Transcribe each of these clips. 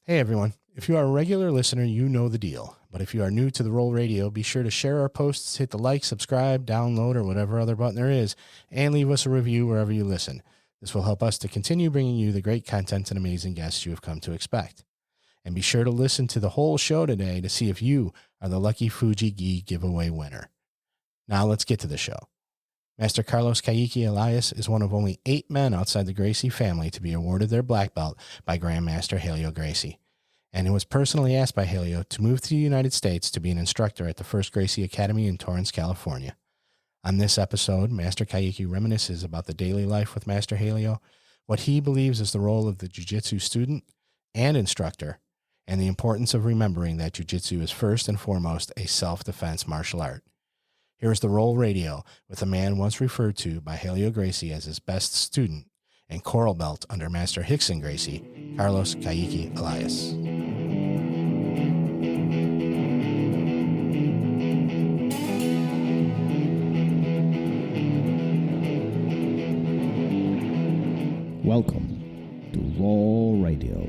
Hey everyone, if you are a regular listener, you know the deal. But if you are new to the RŌL Radio, be sure to share our posts, hit the like, subscribe, download, or whatever other button there is, and leave us a review wherever you listen. This will help us to continue bringing you the great content and amazing guests you have come to expect. And be sure to listen to the whole show today to see if you are the lucky Fuji Gi giveaway winner. Now let's get to the show. Master Caique Elias is one of only 8 men outside the Gracie family to be awarded their black belt by Grandmaster Helio Gracie, and he was personally asked by Helio to move to the United States to be an instructor at the First Gracie Academy in Torrance, California. On this episode, Master Caique reminisces about the daily life with Master Helio, what he believes is the role of the Jiu Jitsu student and instructor, and the importance of remembering that Jiu Jitsu is first and foremost a self-defense martial art. Here's the RŌL Radio with a man once referred to by Helio Gracie as his best student and coral belt under Master Rickson Gracie, Carlos Caique Elias. Welcome to RŌL Radio.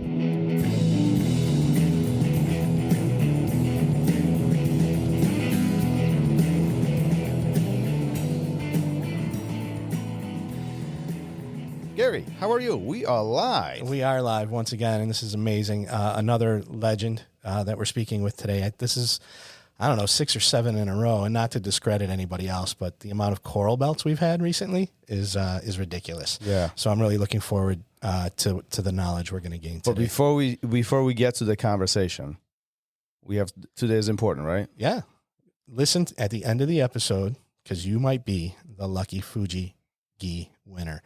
Gary, how are you? We are live. We are live once again, and this is amazing. Another legend that we're speaking with today. This is, 6 or 7 in a row, and not to discredit anybody else, but the amount of coral belts we've had recently is ridiculous. Yeah. So I'm really looking forward to the knowledge we're going to gain today. But before we get to the conversation, today is important, right? Yeah. Listen at the end of the episode, because you might be the lucky Fuji Gi winner.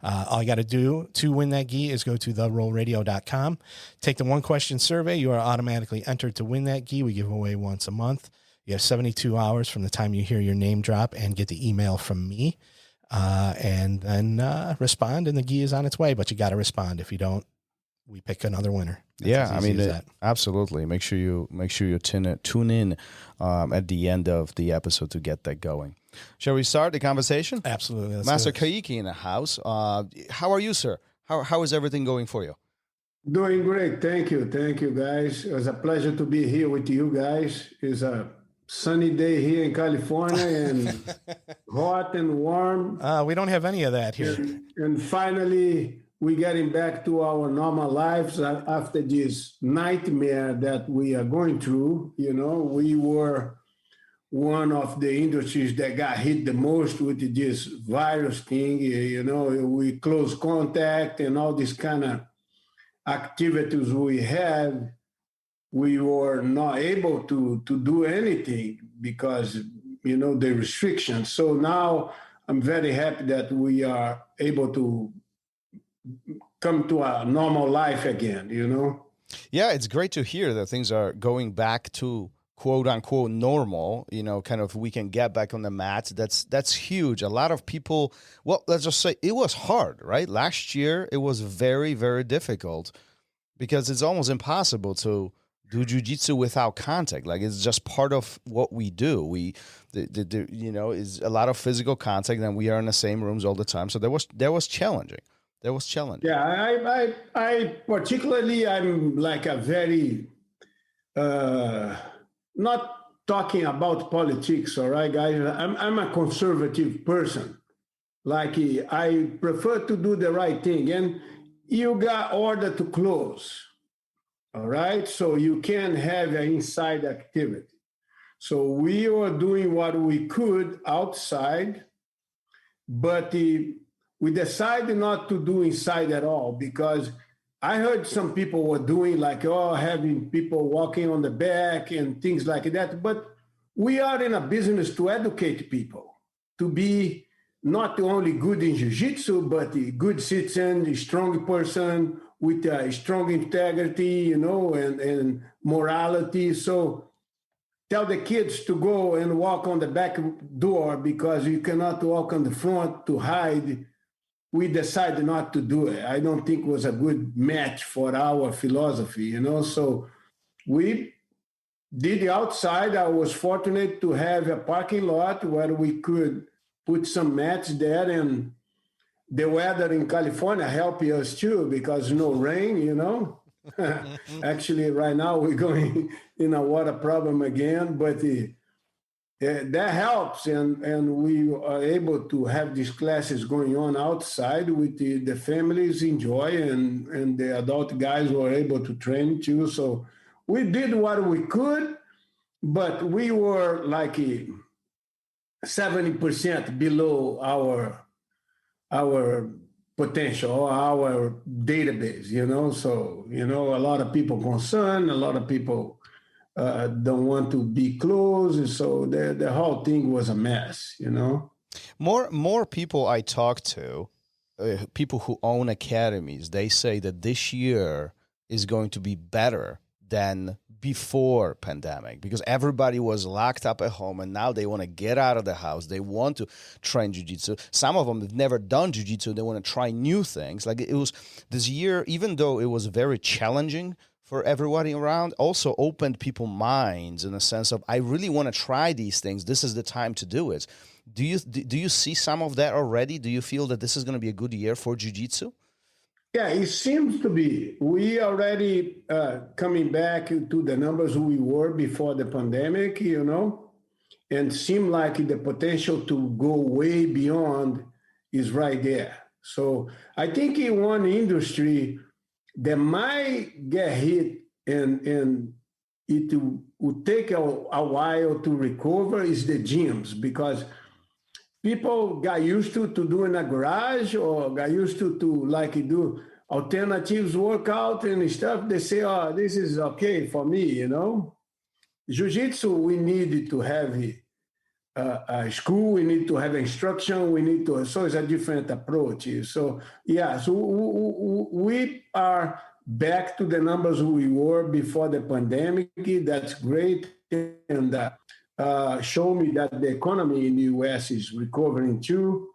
All you got to do to win that gi is go to therolradio.com, take the 1-question survey. You are automatically entered to win that gi. We give away once a month. You have 72 hours from the time you hear your name drop and get the email from me, and then respond, and the gi is on its way. But you got to respond. If you don't, we pick another winner. That's absolutely. Make sure you tune in at the end of the episode to get that going. Shall we start the conversation? Absolutely. Master Caique in the house. How are you, sir? How is everything going for you? Doing great. Thank you, guys. It was a pleasure to be here with you guys. It's a sunny day here in California and hot and warm. We don't have any of that here. And finally, we're getting back to our normal lives after this nightmare that we are going through. You know, we were one of the industries that got hit the most with this virus thing. You know, we close contact and all these kind of activities we had. We were not able to do anything because, you know, the restrictions. So now I'm very happy that we are able to come to a normal life again, you know? Yeah, it's great to hear that things are going back to quote unquote normal, you know, kind of we can get back on the mats. That's huge. A lot of people, well, let's just say it was hard, right? Last year, it was very, very difficult because it's almost impossible to do jiu-jitsu without contact. Like it's just part of what we do. Is a lot of physical contact and we are in the same rooms all the time. So that was challenging. Yeah, I particularly, I'm like a very, not talking about politics, all right, guys? I'm a conservative person. Like I prefer to do the right thing. And you got order to close, all right? So you can have an inside activity. So we were doing what we could outside, but we decided not to do inside at all because I heard some people were doing having people walking on the back and things like that. But we are in a business to educate people, to be not only good in jiu-jitsu, but a good citizen, a strong person with a strong integrity, you know, and morality. So tell the kids to go and walk on the back door because you cannot walk on the front to hide. We decided not to do it. I don't think it was a good match for our philosophy, you know. So we did the outside. I was fortunate to have a parking lot where we could put some mats there, and the weather in California helped us too because no rain, you know. Actually, right now we're going in a water problem again, but that helps, and we are able to have these classes going on outside with the families enjoy, and the adult guys were able to train too. So we did what we could, but we were like 70% below our potential or our database, So, a lot of people concerned, a lot of people don't want to be close. So the whole thing was a mess, More people I talk to, people who own academies, they say that this year is going to be better than before pandemic, because everybody was locked up at home and now they want to get out of the house. They want to train jiu-jitsu. Some of them have never done jiu-jitsu. They want to try new things. Like, it was this year, even though it was very challenging for everybody around, also opened people's minds in the sense of, I really want to try these things. This is the time to do it. Do you see some of that already? Do you feel that this is going to be a good year for jiu-jitsu? Yeah, it seems to be. We already coming back to the numbers we were before the pandemic, and seem like the potential to go way beyond is right there. So I think in one industry that might get hit and it would take a while to recover is the gyms, because people got used to doing a garage, or got used to like do alternatives workout and stuff. They say, oh, this is okay for me, Jiu-Jitsu, we need to have a school, we need to have instruction, so it's a different approach. So, yeah, so we are back to the numbers we were before the pandemic. That's great. And show me that the economy in the U.S. is recovering too.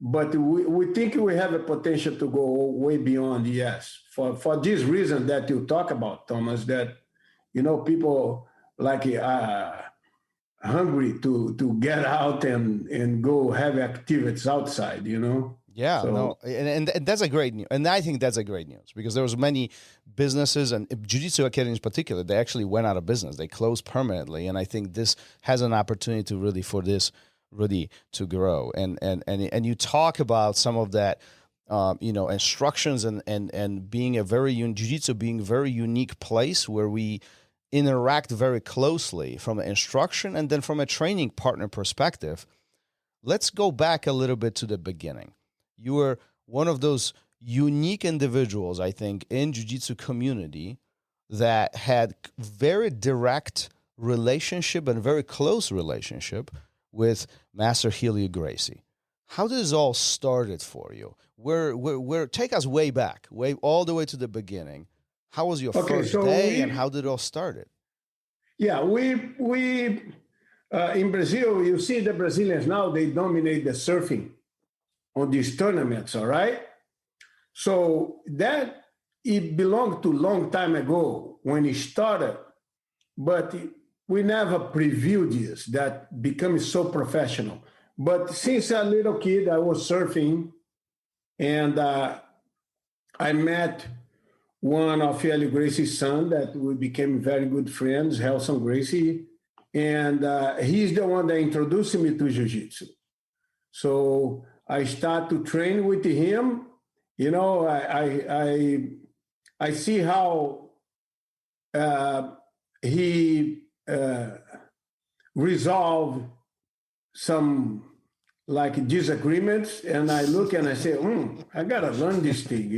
But we think we have a potential to go way beyond, yes. For this reason that you talk about, Thomas, that, people like hungry to get out and go have activities outside, Yeah, So- no, and that's a great news, and I think that's a great news, because there was many businesses, and Jiu-Jitsu Academies in particular, they actually went out of business. They closed permanently, and I think this has an opportunity to really to grow. And you talk about some of that, instructions and being a very Jiu-Jitsu being a very unique place where we interact very closely from an instruction and then from a training partner perspective. Let's go back a little bit to the beginning. You were one of those unique individuals, I think, in Jiu-Jitsu community that had very direct relationship and very close relationship with Master Helio Gracie. How did this all started for you? Where take us way back, all the way to the beginning. How was your first day, and how did it all started? Yeah, we in Brazil, you see the Brazilians now, they dominate the surfing on these tournaments, all right? So that, it belonged to a long time ago when it started, but we never previewed this, that becoming so professional. But since a little kid, I was surfing, and I met one of Helio Gracie's son that we became very good friends, Rickson Gracie, and he's the one that introduced me to Jiu-Jitsu. So I start to train with him. I see how he resolved some like disagreements, and I look and I say, I gotta learn this thing,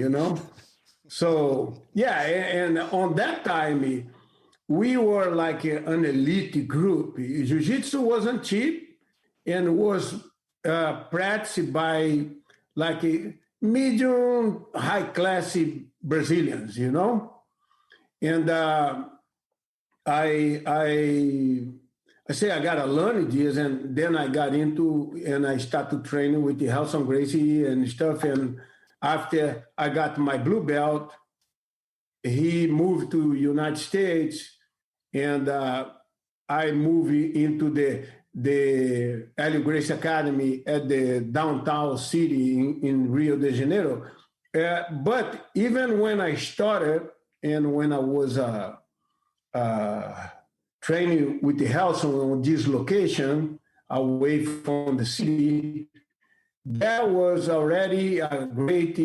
So yeah, and on that time, we were like an elite group. Jiu-Jitsu wasn't cheap and was practiced by like medium, high-classy Brazilians, And I say I gotta learn this, and then I got into and I started training with the Rickson Gracie and stuff. And after I got my blue belt, he moved to United States, and I moved into the Helio Gracie Academy at the downtown city in Rio de Janeiro. But even when I started, and when I was training with the Helson on this location, away from the city, there was already a great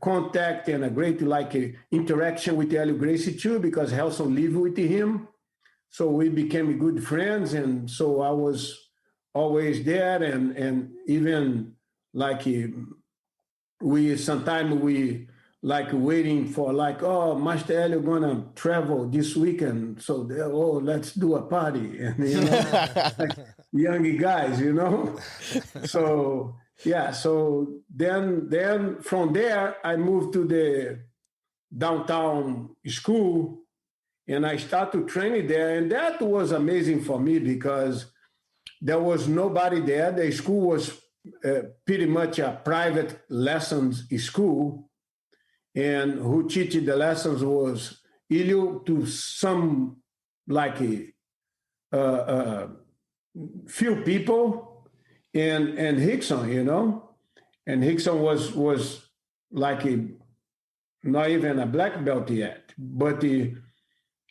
contact and a great interaction with Helio Gracie too, because Helson lived with him. So we became good friends, and so I was always there, and even we sometimes waiting for Master Helio gonna travel this weekend, so let's do a party, and like young guys, So yeah, so then from there I moved to the downtown school, and I started training there, and that was amazing for me because there was nobody there. The school was pretty much a private lessons school, and who teaching the lessons was Helio to some few people, and Rickson, and Rickson was not even a black belt yet, but he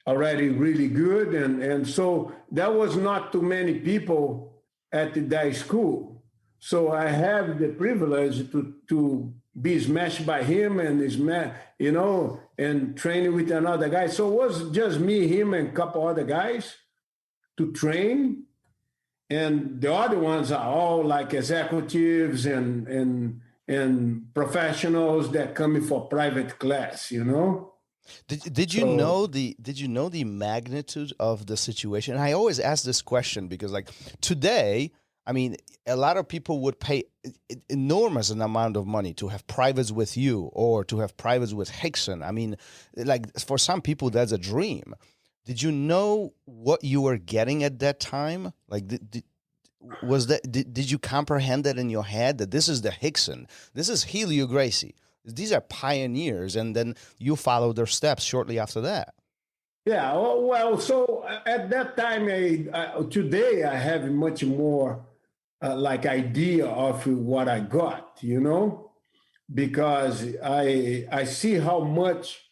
already really good, and so there was not too many people at that school. So I have the privilege to be smashed by him and and training with another guy. So it was just me, him, and a couple other guys to train. And the other ones are all like executives and professionals that come in for private class, Did you know the magnitude of the situation? And I always ask this question because today, I mean, a lot of people would pay enormous amount of money to have privates with you or to have privates with Rickson. I mean, for some people, that's a dream. Did you know what you were getting at that time? Did you comprehend that in your head that this is the Rickson, this is Helio Gracie? These are pioneers, and then you follow their steps shortly after that. Yeah, well, so at that time, today I have much more idea of what I got, because I see how much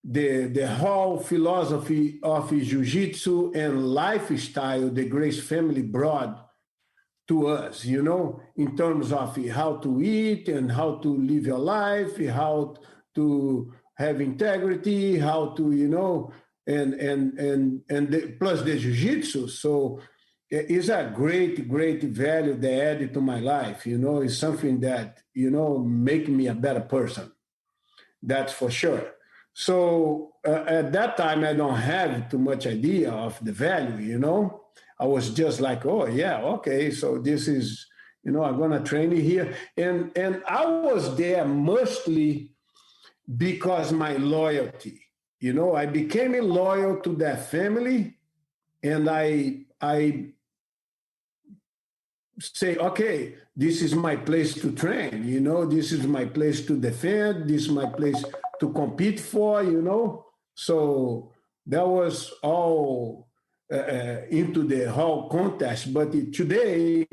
the whole philosophy of jiu-jitsu and lifestyle the Gracie family brought to us, in terms of how to eat and how to live your life, how to have integrity, how to, plus the jiu-jitsu. So it's a great value they added to my life. It's something that, make me a better person. That's for sure. So at that time, I don't have too much idea of the value, I was just like, oh, yeah, okay, so this is, I'm going to train you here. And I was there mostly because my loyalty, I became loyal to that family, and I say, okay, this is my place to train, this is my place to defend, this is my place to compete for, So that was all into the whole contest. But today,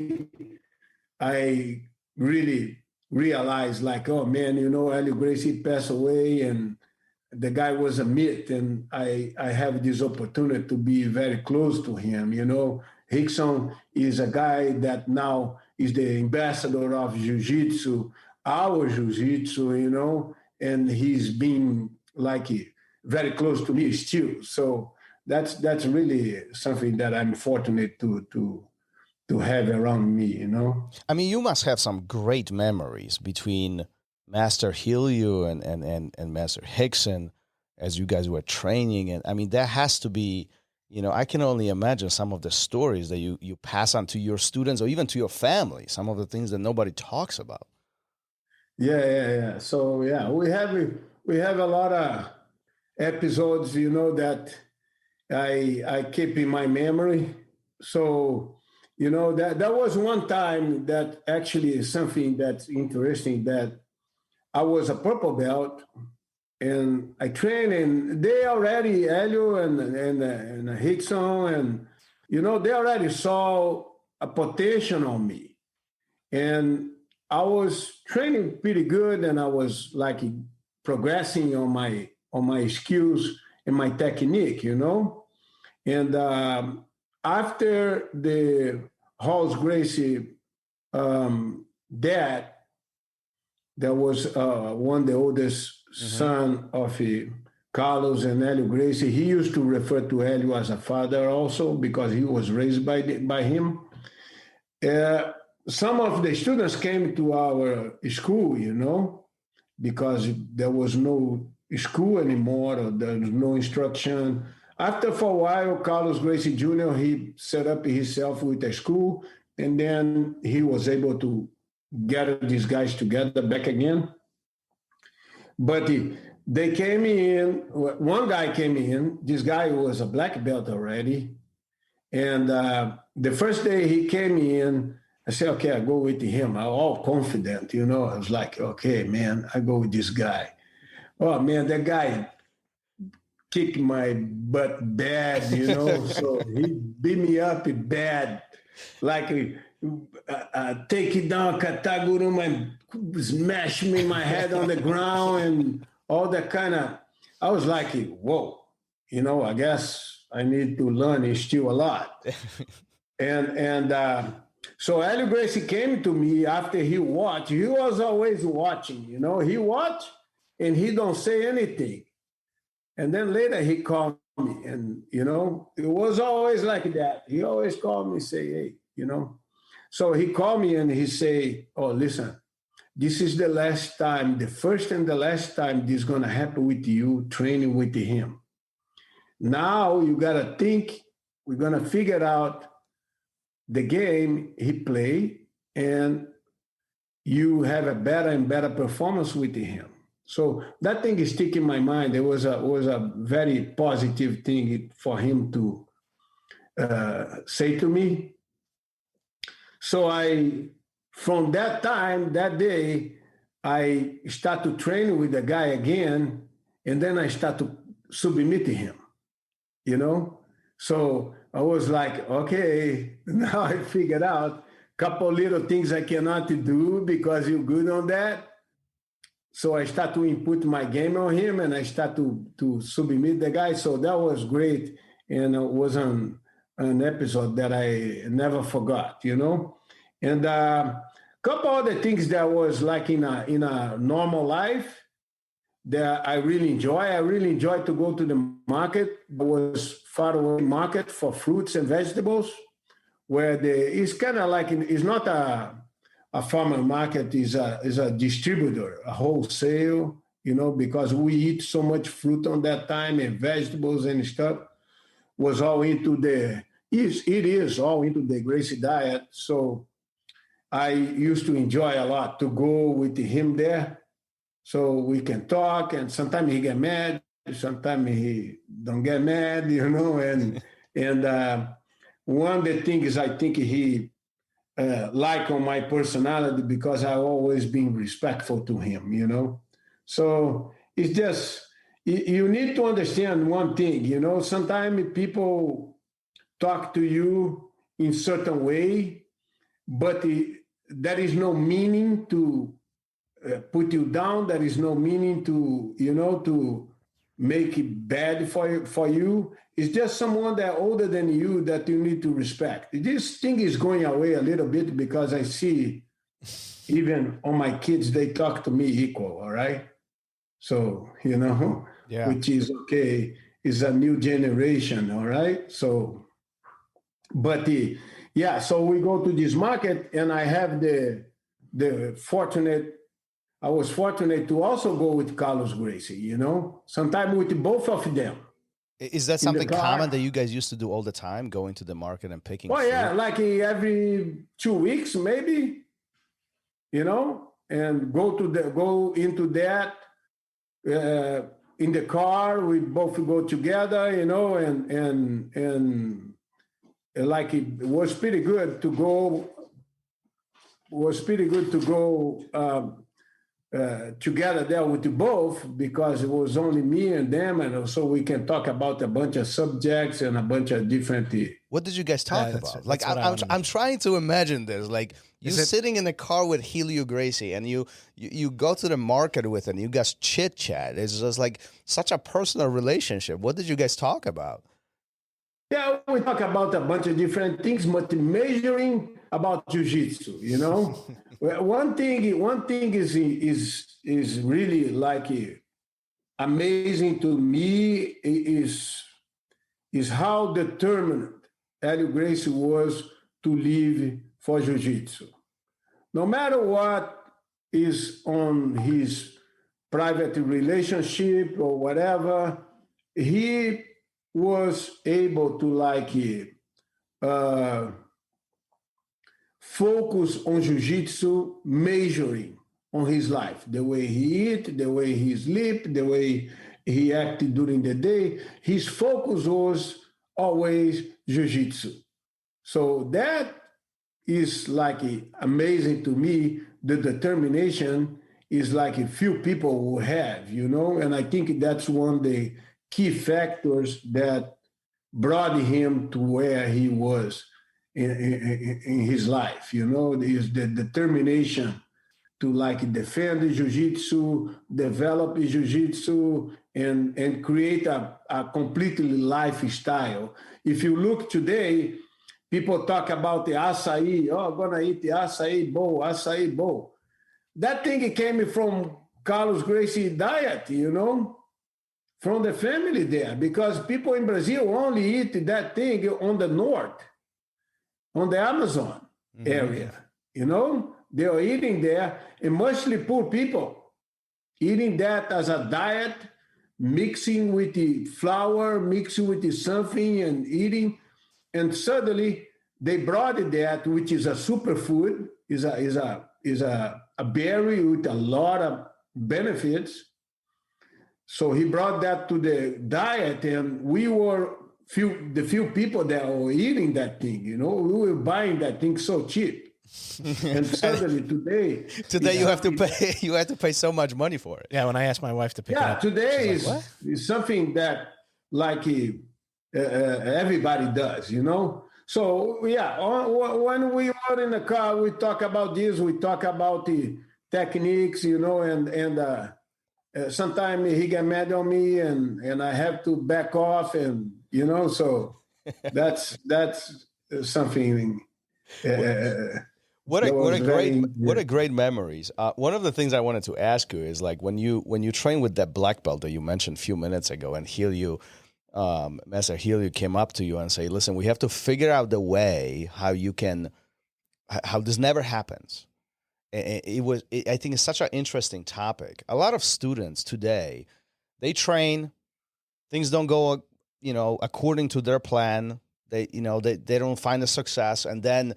I really realized oh man, Helio Gracie passed away, and the guy was a myth, and I have this opportunity to be very close to him. Rickson is a guy that now is the ambassador of jiu-jitsu, our jiu-jitsu, and he's been very close to me still. So that's really something that I'm fortunate to have around me, I mean, you must have some great memories between Master Helio and Master Rickson as you guys were training. And I mean, that has to be, I can only imagine some of the stories that you pass on to your students or even to your family, some of the things that nobody talks about. Yeah. So yeah, we have a lot of episodes, that I keep in my memory. So, that was one time that actually is something that's interesting, that I was a purple belt and I trained, and they already, Helio and Rickson, and, they already saw a potential on me. And I was training pretty good, and I was progressing on on my skills and my technique, you know. And after the Helio Gracie dad, there was one, the oldest son of Carlos and Helio Gracie. He used to refer to Helio as a father also because he was raised by him. Some of the students came to our school, you know, because there was no school anymore, or there was no instruction. After for a while, Carlos Gracie Jr., he set up himself with a school, and then he was able to gather these guys together back again. But they came in, one guy came in, this guy was a black belt already. And the first day he came in, I said, okay, I go with him. I'm all confident, you know. I was like, okay, man, I go with this guy. Oh, man, that guy kicked my butt bad, you know. So he beat me up bad, like take it down, katagurum, and smash me my head on the ground and all that kind of. I was like, whoa, you know, I guess I need to learn still a lot. So Helio Gracie came to me after he watched. He was always watching, you know. He watched and he don't say anything. And then later he called me, and, you know, it was always like that. He always called me and say, hey, you know. So he called me and he say, oh, listen, this is the last time, the first and the last time this is going to happen with you training with him. Now you got to think, we're going to figure out the game he play, and you have a better and better performance with him. So that thing is sticking in my mind. It was a very positive thing for him to say to me. So from that time, that day, I start to train with the guy again, and then I start to submit to him, you know? So I was like, okay, now I figured out a couple little things I cannot do because you're good on that. So I start to input my game on him, and I start to submit the guy. So that was great, and it was an episode that I never forgot, you know. And a couple other things that was like in a normal life that I really enjoy. I really enjoy to go to the market. There was far away market for fruits and vegetables, where it's kind of like it's not a farmer market, is a distributor, a wholesale, you know, because we eat so much fruit on that time and vegetables and stuff was all into it is all into the Gracie diet. So I used to enjoy a lot to go with him there, so we can talk, and sometimes he get mad, sometimes he don't get mad, you know, and one of the things I think he like on my personality, because I always been respectful to him, you know. So it's just, you need to understand one thing, you know, sometimes people talk to you in certain way, but there is no meaning to put you down. There is no meaning to, you know, to make it bad for you. It's just someone that older than you that you need to respect. This thing is going away a little bit because I see even on my kids, they talk to me equal, all right? So, you know, yeah. Which is okay. It's a new generation, all right? So, but so we go to this market, and I have I was fortunate to also go with Carlos Gracie, you know, sometimes with both of them. Is that something common that you guys used to do all the time, going to the market and picking fruit? Yeah, like every 2 weeks, maybe, you know, and go into that in the car. We both go together, you know, and like it was pretty good to go. Together there with you both, because it was only me and them, and so we can talk about a bunch of subjects and a bunch of different. What did you guys talk about? Like I'm trying to imagine this. Like You sitting in the car with Helio Gracie, and you go to the market with it, and you guys chit chat. It's just like such a personal relationship. What did you guys talk about? Yeah, we talk about a bunch of different things, but measuring about jiu-jitsu, you know. one thing is really like amazing to me is how determined Helio Gracie was to live for jiu-jitsu. No matter what is on his private relationship or whatever, he was able to focus on jiu-jitsu, measuring on his life, the way he eat, the way he sleep, the way he acted during the day. His focus was always jiu-jitsu. So that is like amazing to me. The determination is like a few people will have, you know, and I think that's one of the key factors that brought him to where he was in his life, you know, is the determination to like defend the jiu-jitsu, develop the jiu-jitsu, and create a completely lifestyle. If you look today, people talk about the acai, I'm gonna eat the acai bowl. That thing came from Carlos Gracie diet, you know, from the family there, because people in Brazil only eat that thing on the north, on the Amazon area, you know, they are eating there, and mostly poor people eating that as a diet, mixing with the flour, mixing with the something and eating, and suddenly they brought it that, which is a superfood, is a berry with a lot of benefits. So he brought that to the diet, and we were the few people that were eating that thing, you know, we were buying that thing so cheap. And suddenly today you have to pay so much money for it. Yeah, when I asked my wife to pick it up, today is something that like everybody does, you know. So yeah, when we are in the car, we talk about this, we talk about the techniques, you know, and sometimes he get mad on me, and I have to back off, and you know, so that's something. What a great memories. One of the things I wanted to ask you is like when you train with that black belt that you mentioned a few minutes ago, and Helio, Master Helio came up to you and say, "Listen, we have to figure out the way how this never happens." I think it's such an interesting topic. A lot of students today, they train, things don't go, you know, according to their plan. They don't find the success, and then,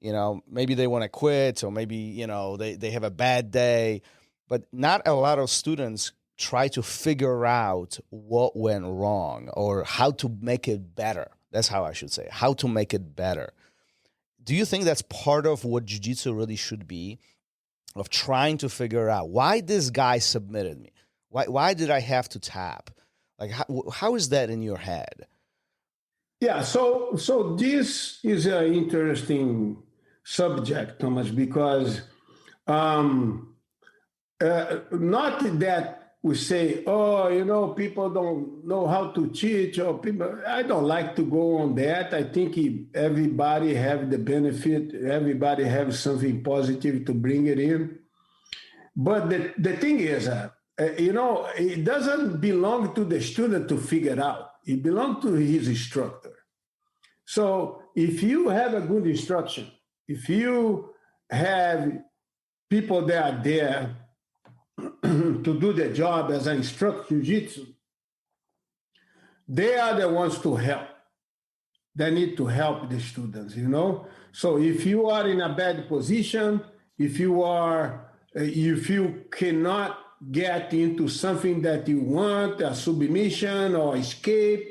you know, maybe they want to quit, or maybe, you know, they have a bad day. But not a lot of students try to figure out what went wrong or how to make it better. That's how I should say, how to make it better. Do you think that's part of what jiu-jitsu really should be, of trying to figure out why this guy submitted me? Why did I have to tap? Like, how is that in your head? Yeah, so this is an interesting subject, Thomas, because not that we say, oh, you know, people don't know how to teach, or people. I don't like to go on that. I think everybody have the benefit. Everybody have something positive to bring it in. But the thing is, you know, it doesn't belong to the student to figure out. It belongs to his instructor. So if you have a good instruction, if you have people that are there to do the job as an instructor jiu-jitsu, they are the ones to help. They need to help the students, you know. So if you are in a bad position, if you cannot get into something that you want, a submission or escape,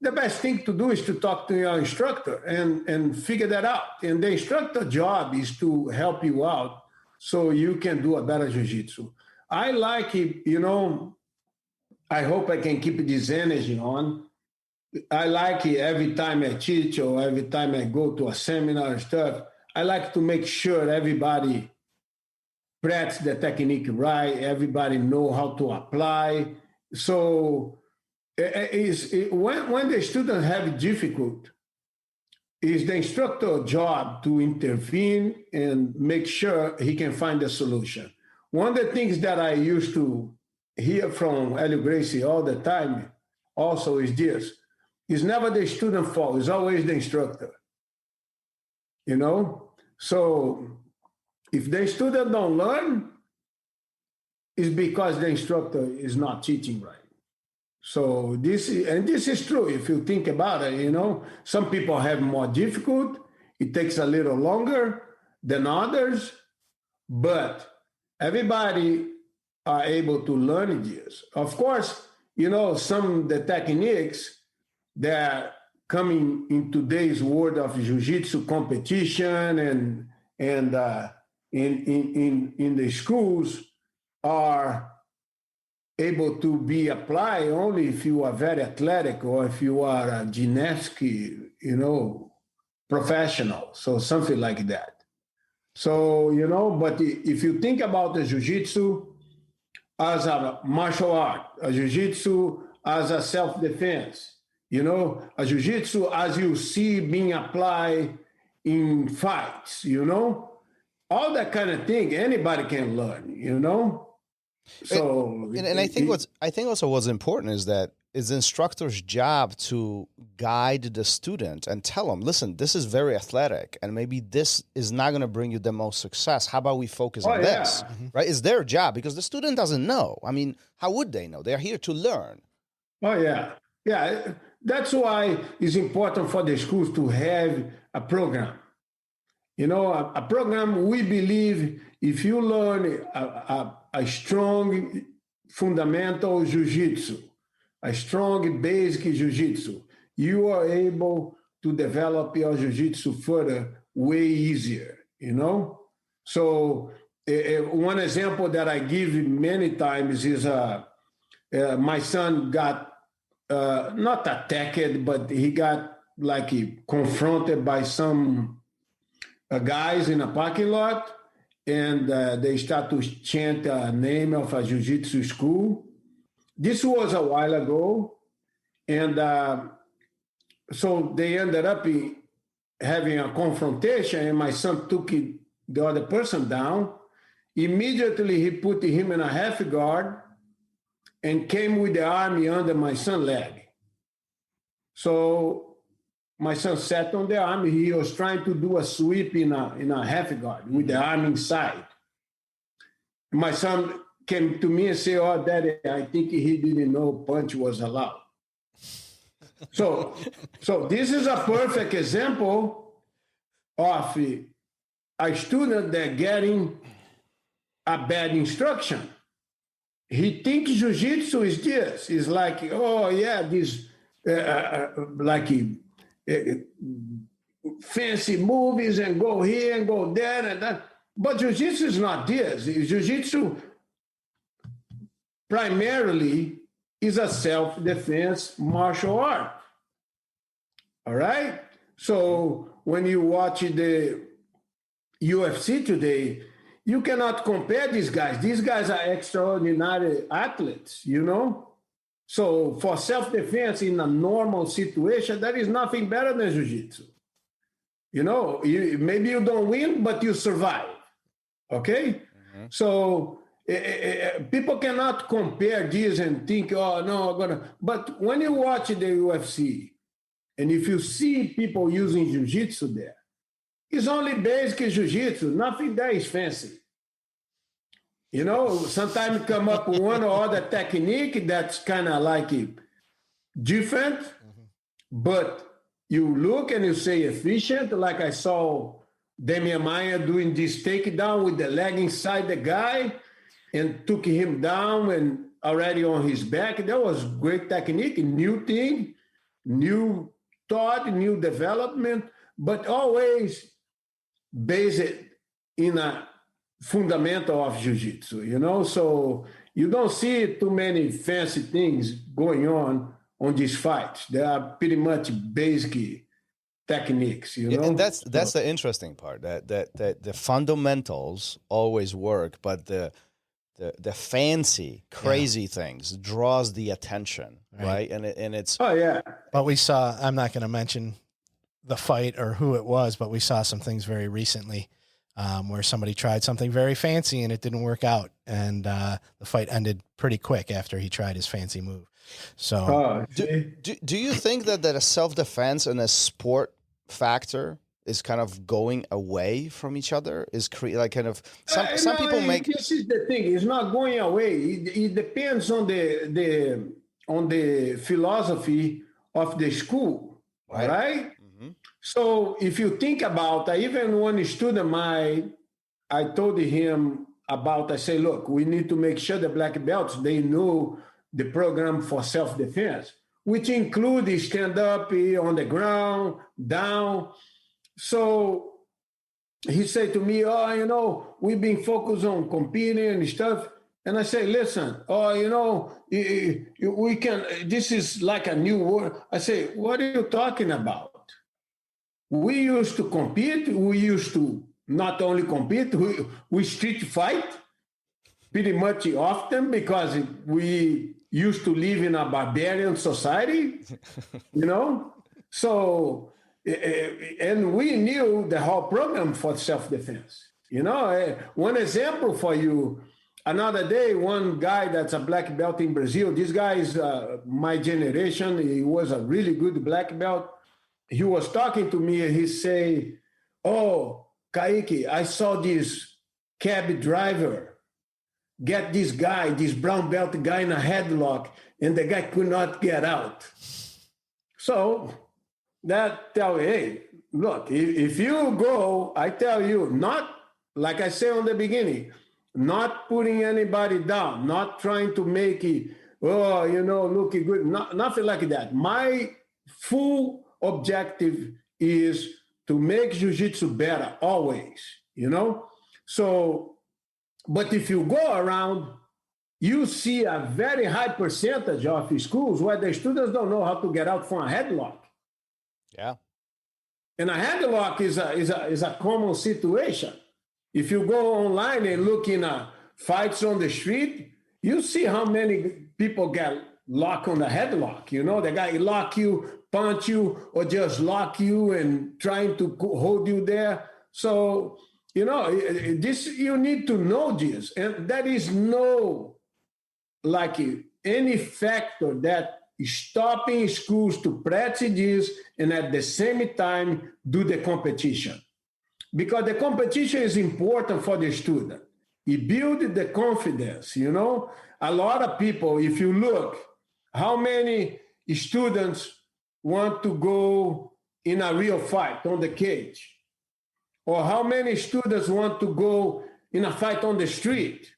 the best thing to do is to talk to your instructor and figure that out. And the instructor job is to help you out so you can do a better jiu-jitsu. I like it, you know, I hope I can keep this energy on. I like it every time I teach or every time I go to a seminar and stuff. I like to make sure everybody practice the technique right, everybody know how to apply. So when the student have difficult, it's the instructor's job to intervene and make sure he can find a solution. One of the things that I used to hear from Helio Gracie all the time also is this: it's never the student's fault, it's always the instructor. You know? So if the student don't learn, it's because the instructor is not teaching right. So this is true if you think about it. You know, some people have more difficult. It takes a little longer than others, but everybody are able to learn this. Of course, you know, some of the techniques that are coming in today's world of jiu-jitsu competition and in the schools are able to be applied only if you are very athletic or if you are a gymnastic, you know, professional. So something like that. So, you know, but if you think about the jiu-jitsu as a martial art, a jiu-jitsu as a self-defense, you know, a jiu-jitsu as you see being applied in fights, you know, all that kind of thing, anybody can learn, you know. So, and I think what's important is that it's the instructor's job to guide the student and tell them, listen, this is very athletic, and maybe this is not going to bring you the most success. How about we focus on this? Right? It's their job, because the student doesn't know. I mean, how would they know? They're here to learn. Oh, yeah. Yeah. That's why it's important for the schools to have a program. You know, a program, we believe if you learn a strong fundamental jiu-jitsu, a strong basic jiu-jitsu, you are able to develop your jiu-jitsu further way easier, you know? So one example that I give many times is my son got not attacked, but he got like confronted by some guys in a parking lot, and they start to chant the name of a jiu-jitsu school. This was a while ago, and so they ended up having a confrontation, and my son took the other person down. Immediately, he put him in a half guard and came with the arm under my son's leg. So my son sat on the arm. He was trying to do a sweep in a half guard with the arm inside. My son came to me and said, "Oh, Daddy, I think he didn't know punch was allowed." So this is a perfect example of a student that getting a bad instruction. He thinks jiu-jitsu is this. It's like, oh, yeah, this fancy movies and go here and go there and that. But jiu-jitsu is not this. Jiu-jitsu primarily is a self-defense martial art. All right? So when you watch the UFC today, you cannot compare these guys. These guys are extraordinary athletes, you know? So for self-defense in a normal situation, there is nothing better than jiu-jitsu. You know, maybe you don't win, but you survive, okay? Mm-hmm. So people cannot compare this and think, oh, no, I'm gonna. But when you watch the UFC, and if you see people using jiu-jitsu there, it's only basic jiu-jitsu. Nothing there is fancy. You know, sometimes come up with one or other technique that's kind of like different, but you look and you say efficient, like I saw Damian Maia doing this takedown with the leg inside the guy and took him down and already on his back. That was great technique, new thing, new thought, new development, but always based in a fundamental of jiu-jitsu, you know? So you don't see too many fancy things going on these fights. They are pretty much basic techniques, you Yeah, know. and that's the interesting part, that the fundamentals always work, but the fancy, crazy things draws the attention, right? And it's Oh yeah. But we saw, I'm not going to mention the fight or who it was, but we saw some things very recently where somebody tried something very fancy and it didn't work out. And the fight ended pretty quick after he tried his fancy move. So do you think that a self-defense and a sport factor is kind of going away from each other? Is like kind of some people make... This is the thing. It's not going away. It depends on the philosophy of the school, right? Mm-hmm. So if you think about, even one student, I told him about, I say, look, we need to make sure the black belts, they know the program for self-defense, which includes stand up on the ground, down. So he said to me, oh, you know, we've been focused on competing and stuff. And I say, listen, oh, you know, we can, this is like a new word. I say, what are you talking about? We used to compete. We used to not only compete, we street fight pretty much often because we used to live in a barbarian society, you know? So, and we knew the whole program for self-defense. You know, one example for you, another day, one guy that's a black belt in Brazil, this guy is my generation. He was a really good black belt. He was talking to me and he say, oh, Caique, I saw this cab driver get this guy, this brown belt guy in a headlock, and the guy could not get out. So that tell me, hey, look, if you go, I tell you, not, like I said on the beginning, not putting anybody down, not trying to make it, oh, you know, looking good, nothing like that. My full objective is to make jiu-jitsu better always, you know? So, but if you go around, you see a very high percentage of schools where the students don't know how to get out from a headlock. Yeah. And a headlock is a common situation. If you go online and look in fights on the street, you see how many people get locked on the headlock. You know, the guy lock you, punch you, or just lock you and trying to hold you there. So, you know, this, you need to know this. And there is no, like, any factor that is stopping schools to practice this and at the same time do the competition. Because the competition is important for the student. It builds the confidence, you know. A lot of people, if you look, how many students want to go in a real fight on the cage? Or how many students want to go in a fight on the street?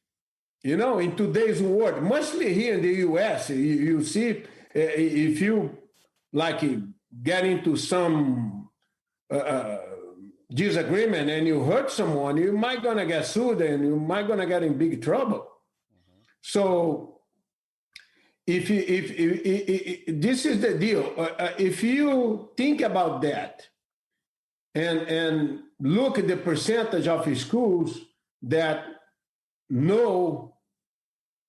You know, in today's world, mostly here in the US, you see, if you like get into some disagreement and you hurt someone, you might gonna get sued and you might gonna get in big trouble. Mm-hmm. So if this is the deal, if you think about that and look at the percentage of schools that know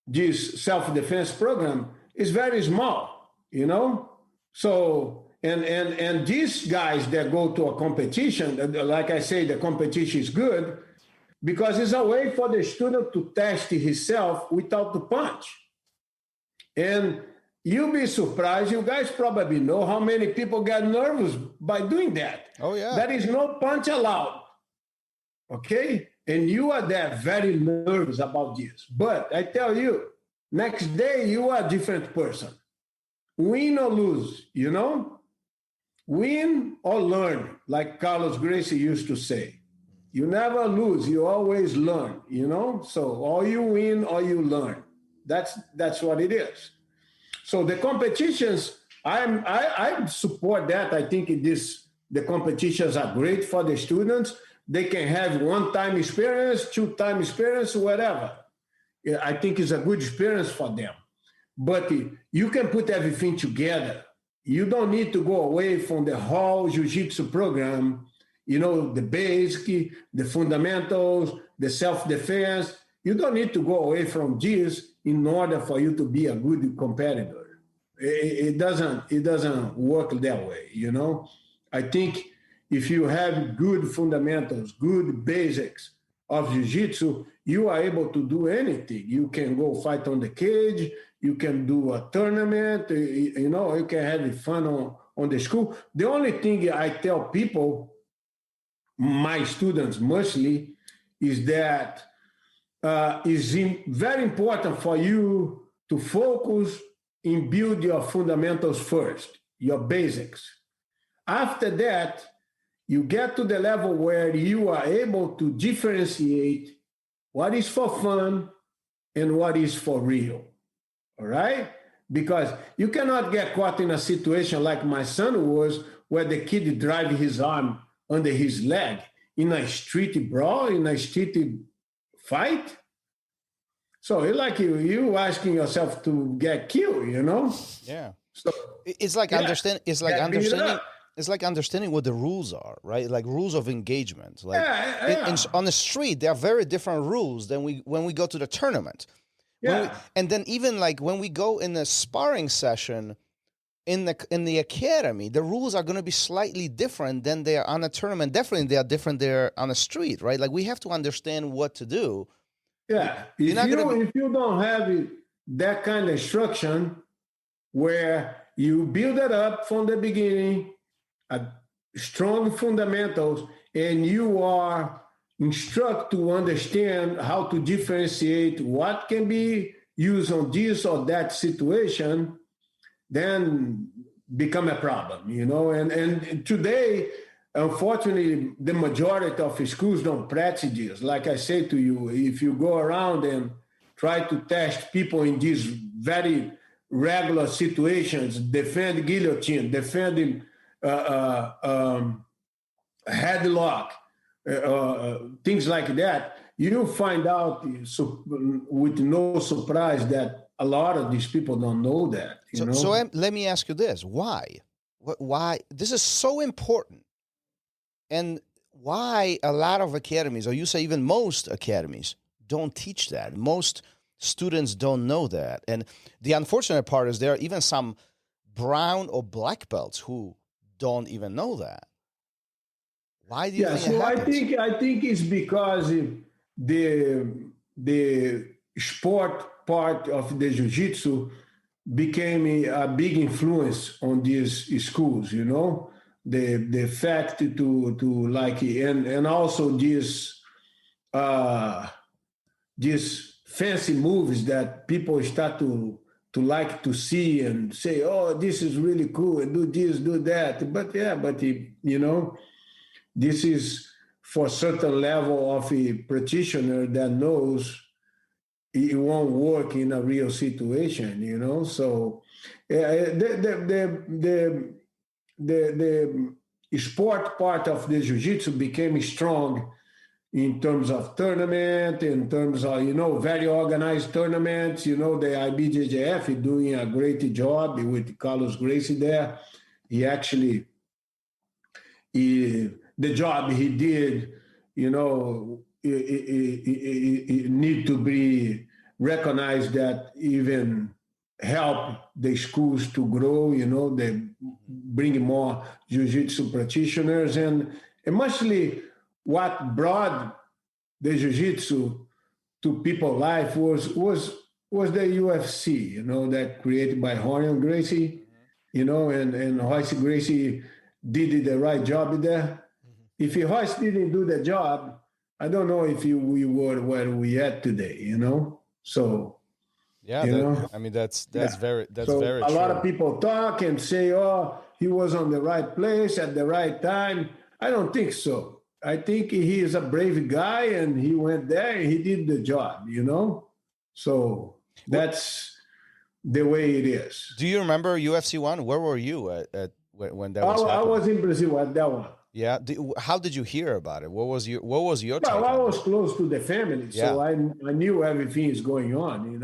this self-defense program, is very small, you know? So, and these guys that go to a competition, like I say, the competition is good because it's a way for the student to test himself without the punch. And you'll be surprised, you guys probably know how many people get nervous by doing that. Oh, yeah. There is no punch allowed, okay? And you are there very nervous about this. But I tell you, next day you are a different person. Win or lose, you know? Win or learn, like Carlos Gracie used to say. You never lose, you always learn, you know? So or you win or you learn. That's what it is. So the competitions, I support that. I think the competitions are great for the students. They can have one-time experience, two-time experience, whatever. I think it's a good experience for them. But you can put everything together. you don't need to go away from the whole jiu-jitsu program, the basic, the fundamentals, the self-defense. You don't need to go away from this in order for you to be a good competitor. It doesn't work that way, I think if you have good fundamentals, good basics of jiu-jitsu, you are able to do anything. You can go fight on the cage, you can do a tournament, you can have fun on the school. The only thing I tell people, my students mostly, is that it's very important for you to focus and build your fundamentals first, your basics. After that, you get to the level where you are able to differentiate what is for fun and what is for real, all right? Because you cannot get caught in a situation like my son was, where the kid drive his arm under his leg in a street brawl, in a street fight. So it's like you asking yourself to get killed, Yeah. So it's like understanding. It's like understanding. It's like understanding what the rules are, right? Like rules of engagement. Like on the street, there are very different rules than when we go to the tournament. And then even like when we go in the sparring session in the academy, the rules are going to be slightly different than they are on a tournament. Definitely, they are different there on the street, right? Like we have to understand what to do. Yeah, if you don't have that kind of instruction where you build it up from the beginning, strong fundamentals, and you are instructed to understand how to differentiate what can be used on this or that situation, then become a problem, And today, unfortunately, the majority of schools don't practice this. Like I say to you, if you go around and try to test people in these very regular situations, defend guillotine, defend headlock, things like that, you find out with no surprise that a lot of these people don't know that. So let me ask you this: Why? Why this is so important, and why a lot of academies, or you say even most academies, don't teach that? Most students don't know that, and the unfortunate part is there are even some brown or black belts who don't even know that. Why do you think it happens? I think it's because the sport part of the jiu-jitsu became a big influence on these schools, the fact to like, and also these fancy movies that people start to like to see and say, oh, this is really cool, and do this, do that. But this is for a certain level of a practitioner that knows it won't work in a real situation, So the sport part of the jiu-jitsu became strong in terms of tournament, in terms of, very organized tournaments. The IBJJF is doing a great job with Carlos Gracie there. He actually, the job he did, it need to be recognized, that even help the schools to grow, they bring more jiu-jitsu practitioners, and mostly what brought the jiu-jitsu to people's life was the UFC, that created by Helio Gracie, and Royce Gracie did the right job there. If Royce didn't do the job, I don't know if we were where we at today, So yeah, that's very a true. lot of people talk and say, oh, he was on the right place at the right time. I don't think so. I think he is a brave guy, and he went there and he did the job, So that's the way it is. Do you remember UFC 1? Where were you at when that was happening? I was in Brazil at that one. Yeah. How did you hear about it? What was your take? Well, I was close to the family, so I knew everything is going on,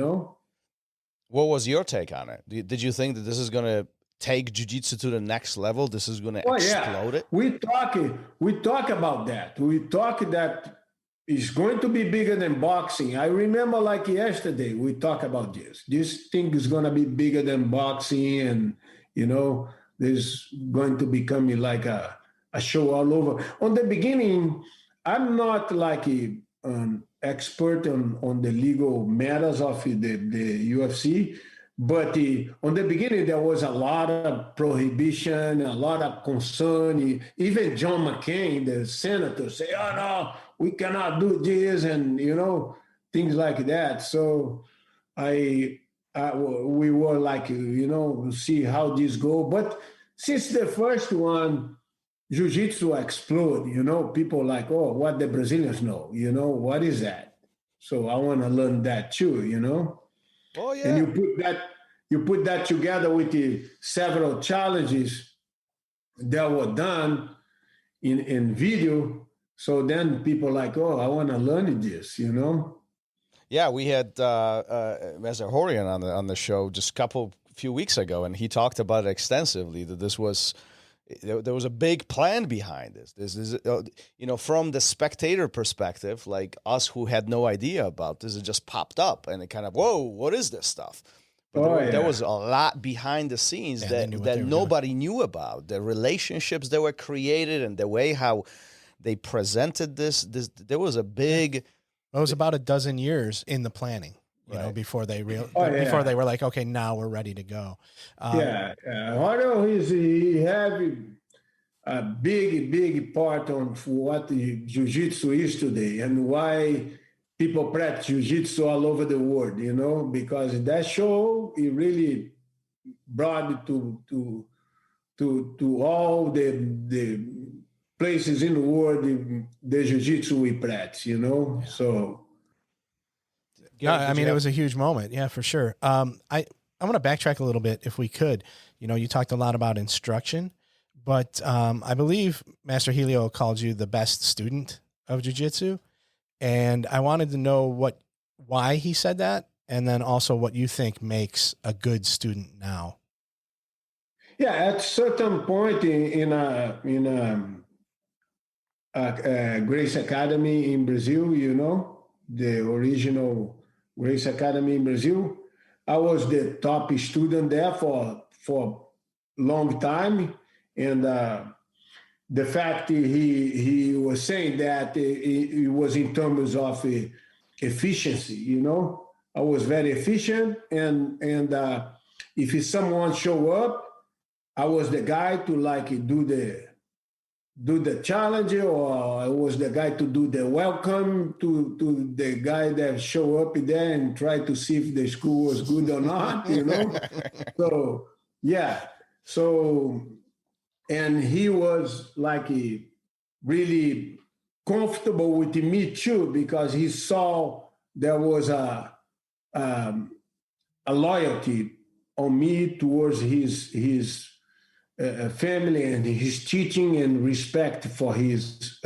What was your take on it? Did you think that this is going to take jiu-jitsu to the next level. This is going to explode it. We talk about that. We talk that it's going to be bigger than boxing. I remember like yesterday, we talked about this. This thing is going to be bigger than boxing, and, you know, there's going to become like a show all over. On the beginning, I'm not like an expert on the legal matters of the UFC, but on the beginning, there was a lot of prohibition, a lot of concern. Even John McCain, the senator, say, oh, no, we cannot do this, and, you know, things like that. So we were like, you know, see how this go. But since the first one, Jiu-Jitsu explode, you know, people like, oh, what the Brazilians know, you know, what is that? So I want to learn that too, you know? Oh, yeah. And you put that together with the several challenges that were done in video. So then people like, oh, I want to learn this, you know? Yeah, we had Master Horian on the show just few weeks ago, and he talked about it extensively, that there was a big plan behind this. This is, you know, from the spectator perspective, like us who had no idea about this, it just popped up, and it kind of, whoa, what is this stuff? But there was a lot behind the scenes that nobody knew about. The relationships that were created and the way how they presented this. There was a big. It was about a dozen years in the planning, you know, before they before they were like, okay, now we're ready to go. Helio he have a big part on what the jiu-jitsu is today and why people practice jiu-jitsu all over the world, you know, because that show, it really brought it to all the places in the world, the jiu-jitsu we practice, you know? Yeah. So. Yeah, I mean, it was a huge moment. Yeah, for sure. I want to backtrack a little bit if we could. You know, you talked a lot about instruction, but I believe Master Helio called you the best student of jiu-jitsu. And I wanted to know why he said that, and then also what you think makes a good student now. Yeah, at a certain point in Gracie Academy in Brazil, you know, the original Gracie Academy in Brazil, I was the top student there for a long time, and the fact he was saying that it was in terms of efficiency, you know. I was very efficient, and if someone show up, I was the guy to like do the challenge, or I was the guy to do the welcome to the guy that show up there and try to see if the school was good or not, you know. So yeah, and he was like really comfortable with me too, because he saw there was a loyalty on me towards his family and his teaching, and respect for his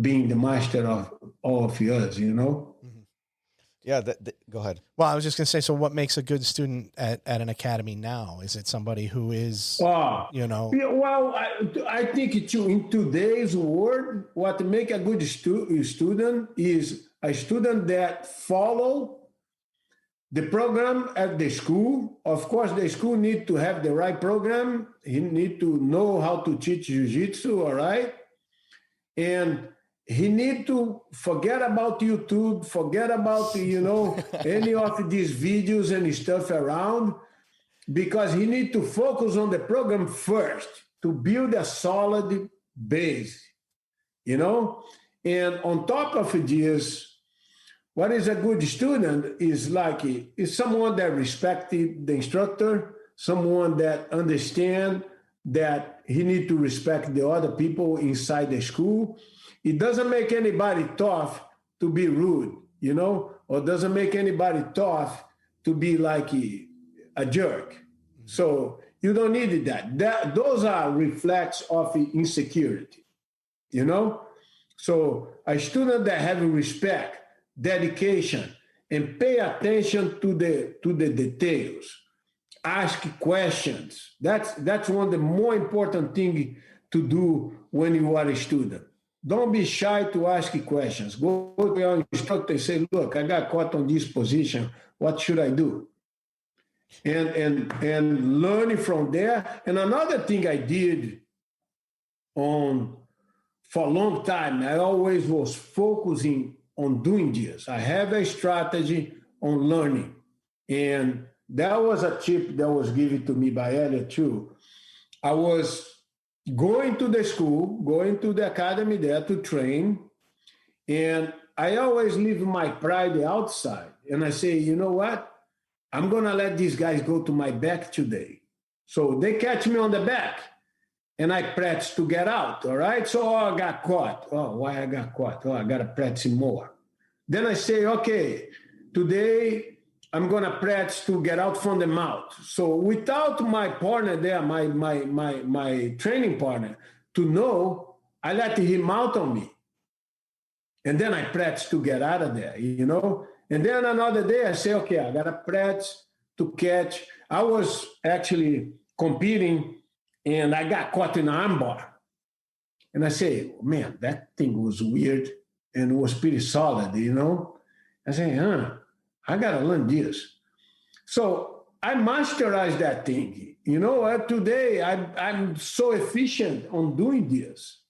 being the master of all of us, you know? Mm-hmm. Yeah, go ahead. Well, I was just going to say, so what makes a good student at an academy now? Is it somebody who is, you know? Yeah, well, I think in today's world, what make a good student is a student that follow the program at the school. Of course, the school need to have the right program. He need to know how to teach jiu-jitsu, all right? And he need to forget about YouTube, forget about, you know, any of these videos and stuff around, because he need to focus on the program first to build a solid base, you know? And on top of this, what is a good student is someone that respects the instructor, someone that understands that he needs to respect the other people inside the school. It doesn't make anybody tough to be rude, you know, or doesn't make anybody tough to be like a jerk. So you don't need that. Those are reflex of insecurity, you know. So a student that have respect, dedication, and pay attention to the details. ask questions. That's one of the more important thing to do when you are a student. Don't be shy to ask questions. Go to your instructor and say, look, I got caught on this position. What should I do? And learning from there. And another thing I did for a long time, I always was focusing on doing this. I have a strategy on learning. And that was a tip that was given to me by Elias too. I was going to the school, going to the academy there to train. And I always leave my pride outside. And I say, you know what? I'm going to let these guys go to my back today. So they catch me on the back and I practice to get out. All right. So I got caught. Oh, why I got caught? Oh, I got to practice more. Then I say, okay, today I'm going to practice to get out from the mouth. So without my partner there, my training partner to know, I let him out on me. And then I practice to get out of there, you know. And then another day I say, okay, I got to practice to catch. I was actually competing and I got caught in an armbar. And I say, man, that thing was weird and it was pretty solid, you know. I say, I got to learn this. So I masterized that thing. You know, today I'm so efficient on doing this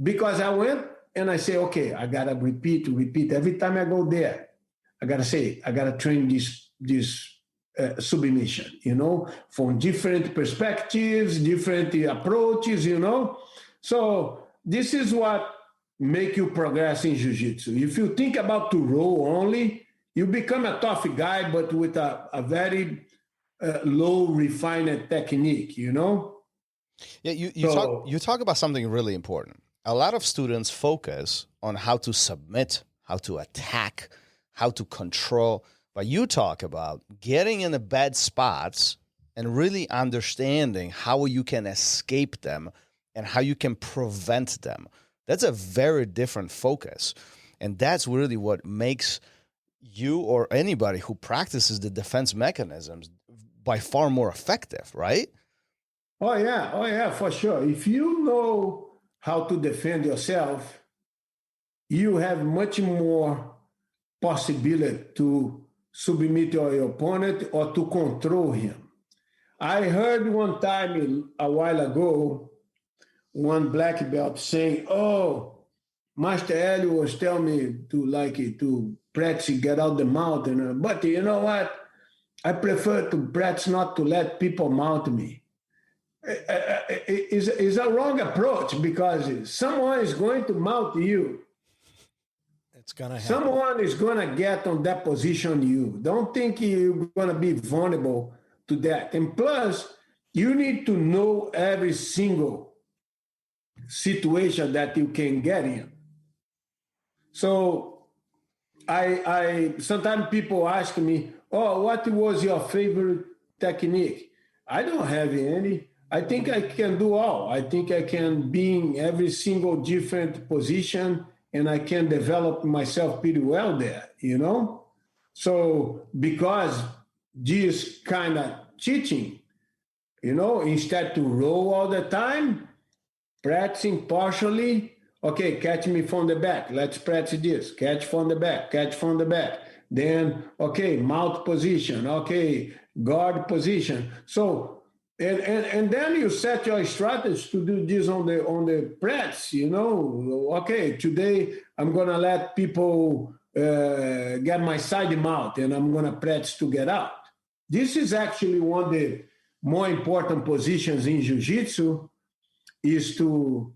because I went and I say, okay, I got to repeat. Every time I go there, I got to say, I got to train this submission, you know, from different perspectives, different approaches, you know. So this is what make you progress in jiu-jitsu. If you think about to roll only, you become a tough guy, but with a very low refined technique, you know? Yeah, you talk about something really important. A lot of students focus on how to submit, how to attack, how to control. But you talk about getting in the bad spots and really understanding how you can escape them and how you can prevent them. That's a very different focus. And that's really what makes you or anybody who practices the defense mechanisms by far more effective, right? Oh yeah, for sure. If you know how to defend yourself, you have much more possibility to submit your opponent or to control him. I heard one time a while ago, one black belt saying, oh, Master Helio was telling me to practice, get out the mountain. But you know what? I prefer to practice not to let people mount me. It's a wrong approach because someone is going to mount you. It's going to happen. Someone is going to get on that position you. Don't think you're going to be vulnerable to that. And plus, you need to know every single situation that you can get in. So I sometimes people ask me, oh, what was your favorite technique? I don't have any. I think I can do all. I think I can be in every single different position and I can develop myself pretty well there, you know? So because this kind of teaching, you know, instead to roll all the time, practicing partially, okay, catch me from the back. Let's practice this. Catch from the back, catch from the back. Then, okay, mount position. Okay, guard position. So, and then you set your strategy to do this on the press, you know. Okay, today I'm going to let people get my side mount and I'm going to practice to get out. This is actually one of the more important positions in jiu-jitsu is to,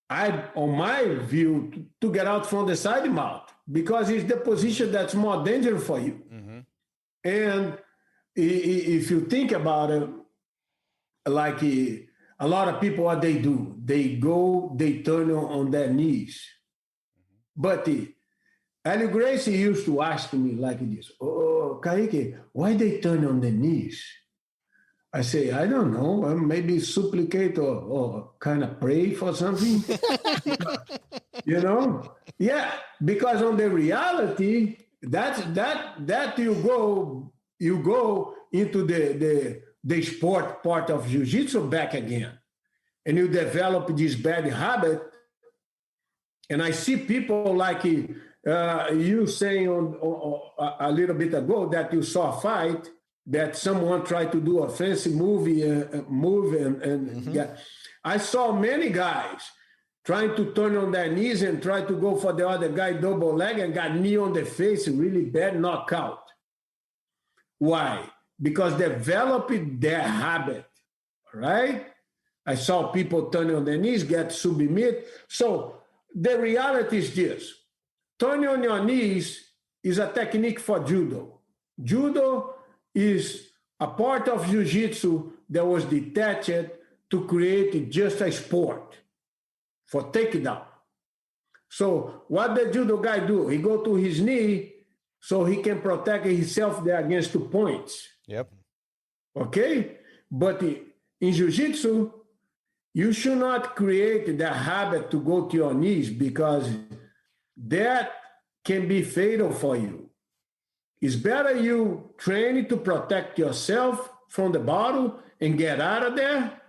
on my view, to get out from the side mount because it's the position that's more dangerous for you. Mm-hmm. And if you think about it, like a lot of people, what they do, they turn on their knees. Mm-hmm. But Helio Gracie used to ask me like this, oh, Caique, why they turn on their knees? I say, I don't know, maybe supplicate or kind of pray for something. You know? Yeah, because on the reality, that you go into the sport part of jiu-jitsu back again, and you develop this bad habit. And I see people like you saying a little bit ago that you saw a fight that someone tried to do a fancy move and yeah. I saw many guys trying to turn on their knees and try to go for the other guy double leg and got knee on the face, really bad knockout. Why? Because developing their habit, right? I saw people turning on their knees, get submit. So the reality is this. Turning on your knees is a technique for judo. Judo is a part of jiu-jitsu that was detached to create just a sport for takedown. So what the judo guy do? He go to his knee so he can protect himself there against 2 points. Yep. Okay? But in jiu-jitsu, you should not create the habit to go to your knees because that can be fatal for you. It's better you train to protect yourself from the bottle and get out of there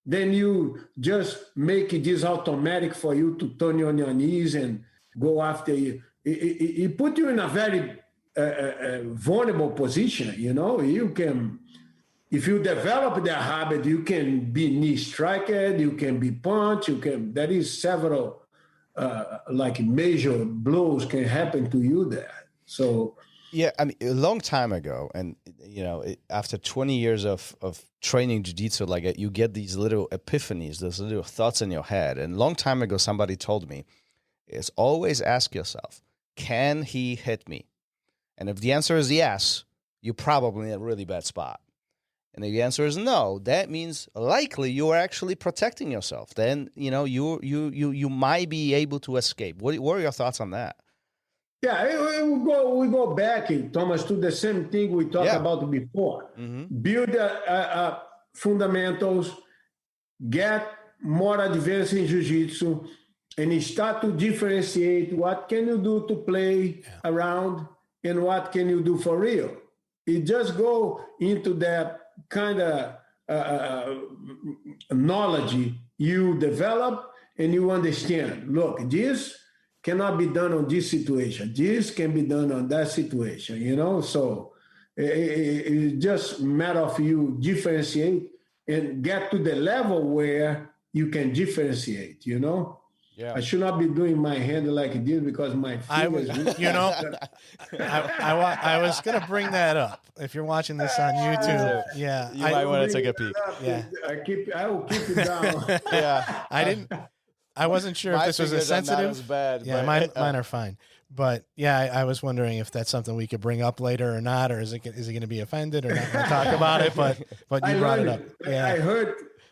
than you just make this automatic for you to turn on your knees and go after you. It put you in a very vulnerable position, you know? You can, if you develop that habit, you can be knee striked, you can be punched, there is several like major blows can happen to you there. So yeah, I mean, a long time ago, and after 20 years of training jiu-jitsu, like you get these little epiphanies, those little thoughts in your head. And a long time ago, somebody told me, is always ask yourself, can he hit me? And if the answer is yes, you're probably in a really bad spot. And if the answer is no, that means likely you are actually protecting yourself. Then, you might be able to escape. What are your thoughts on that? Yeah, we go back, Thomas, to the same thing we talked about before. Mm-hmm. Build fundamentals, get more advanced in jiu-jitsu, and start to differentiate what can you do to play around and what can you do for real. It just go into that kind of knowledge you develop and you understand. Look, this cannot be done on this situation. This can be done on that situation, So it's just a matter of you differentiate and get to the level where you can differentiate, Yeah. I should not be doing my hand like this because my fingers... I was going to bring that up. If you're watching this on YouTube, you might want to take a peek. Yeah. I will keep it down. Yeah. I wasn't sure if this was a sensitive. Bad, yeah, mine are fine. But yeah, I was wondering if that's something we could bring up later or not, or is it going to be offended or not going to talk about it? But you brought it up. Yeah.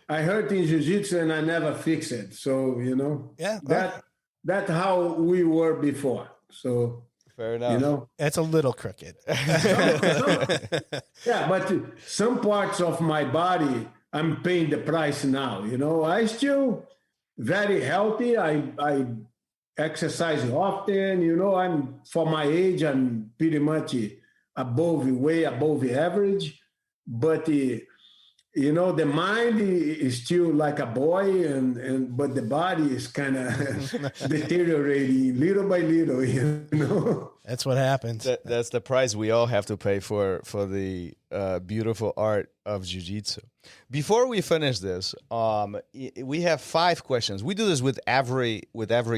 I hurt in jiu-jitsu and I never fix it. So, that's how we were before. So fair enough. It's a little crooked. Yeah, but some parts of my body, I'm paying the price now. I still very healthy. I exercise often. I'm for my age, I'm pretty much way above the average. But the mind is still like a boy, but the body is kind of deteriorating little by little. That's what happens. That's the price we all have to pay for the beautiful art of jiu-jitsu. Before we finish this, we have 5 questions. We do this with every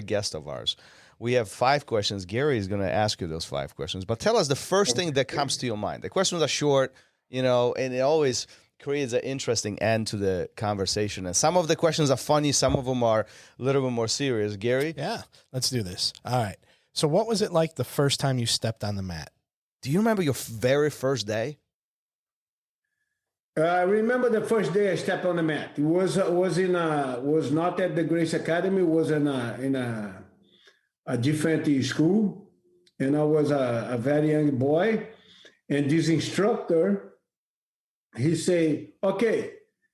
guest of ours. We have 5 questions. Gary is going to ask you those 5 questions. But tell us the first thing that comes to your mind. The questions are short, and it always creates an interesting end to the conversation. And some of the questions are funny. Some of them are a little bit more serious. Gary? Yeah, let's do this. All right. So what was it like the first time you stepped on the mat? Do you remember your very first day? I remember the first day I stepped on the mat. It was not at the Gracie Academy. It was in a different school. And I was a very young boy. And this instructor, he say, okay,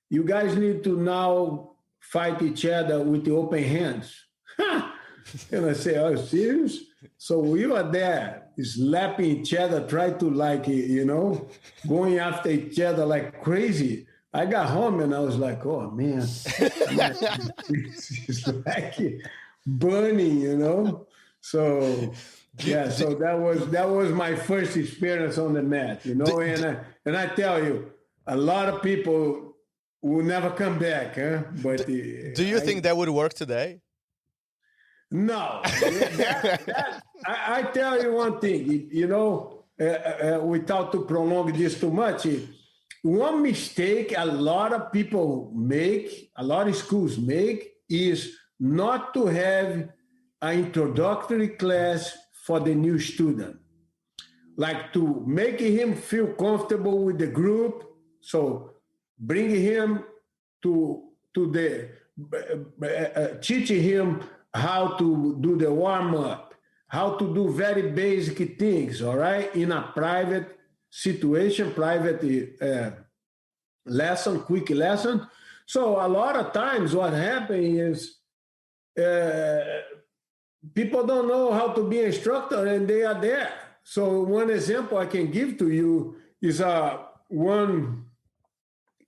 you guys need to now fight each other with the open hands. And I say, "Are you serious?" So we were there slapping each other, try to going after each other like crazy. I got home and I was like, "Oh man, it's like burning." So yeah, so that was my first experience on the mat, and I tell you, a lot of people will never come back, huh? But do you think that would work today? No, I tell you one thing, without to prolong this too much, one mistake a lot of people make, a lot of schools make, is not to have an introductory class for the new student, like to make him feel comfortable with the group. So bring him to the teaching him how to do the warm-up, how to do very basic things, all right, in a private situation, private lesson, quick lesson. So a lot of times what happens is people don't know how to be an instructor and they are there. So one example I can give to you is one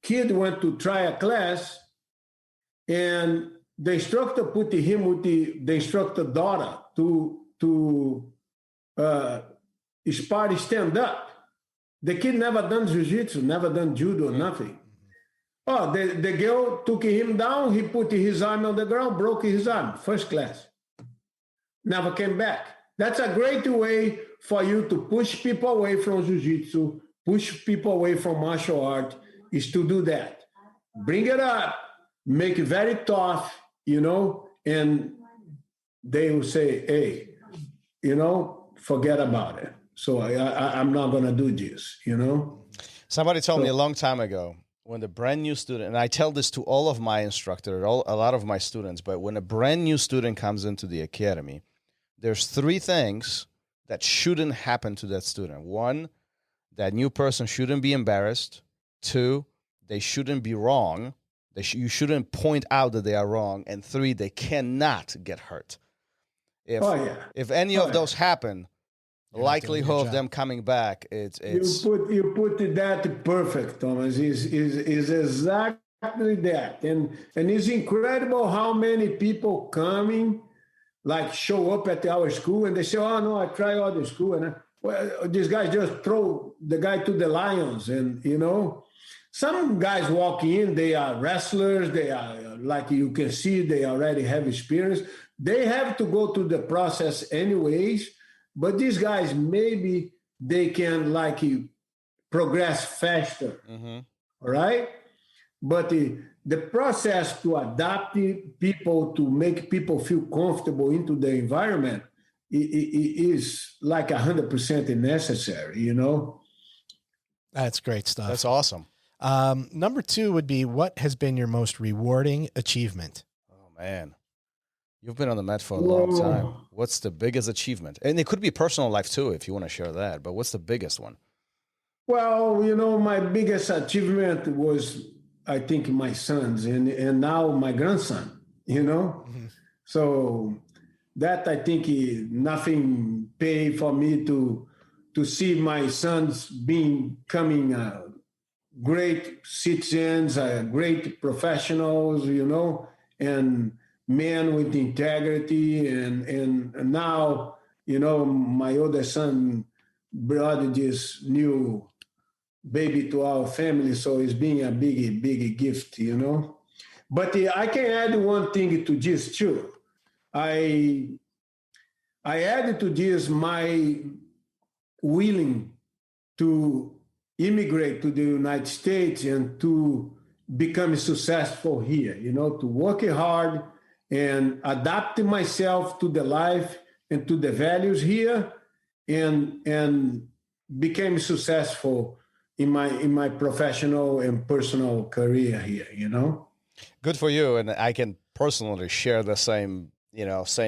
kid went to try a class and the instructor put him with the instructor daughter to spar stand up. The kid never done jiu-jitsu, never done judo, nothing. Oh, the girl took him down. He put his arm on the ground, broke his arm, first class. Never came back. That's a great way for you to push people away from jiu-jitsu, push people away from martial art, is to do that. Bring it up, make it very tough, and they will say, hey, forget about it. So I'm not going to do this, Somebody told me a long time ago, when the brand new student, and I tell this to all of my instructors, a lot of my students, but when a brand new student comes into the academy, there's 3 things that shouldn't happen to that student. 1, that new person shouldn't be embarrassed. 2, they shouldn't be wrong. You shouldn't point out that they are wrong. And 3, they cannot get hurt. If any of those happen, the likelihood of them coming back, it's you put that perfect, Thomas. Is exactly that. And it's incredible how many people coming, like show up at our school and they say, "Oh no, I try other school," and this guy just throw the guy to the lions. And some guys walk in, they are wrestlers, they are, like you can see, they already have experience. They have to go through the process anyways, but these guys, maybe they can progress faster, all right? But the process to adapt people, to make people feel comfortable into the environment is like 100% necessary, That's great stuff. That's awesome. Number 2 would be, what has been your most rewarding achievement? Oh, man. You've been on the mat for a long time. What's the biggest achievement? And it could be personal life too, if you want to share that, but what's the biggest one? Well, my biggest achievement was, I think, my sons and now my grandson, So that, I think, nothing pay for me to see my sons becoming great citizens, great professionals, and men with integrity. And now, my older son brought this new baby to our family, so it's been a big gift, But I can add one thing to this too. I added to this my willing to immigrate to the United States and to become successful here, to work hard and adapt myself to the life and to the values here, and became successful in my professional and personal career here, Good for you. And I can personally share the same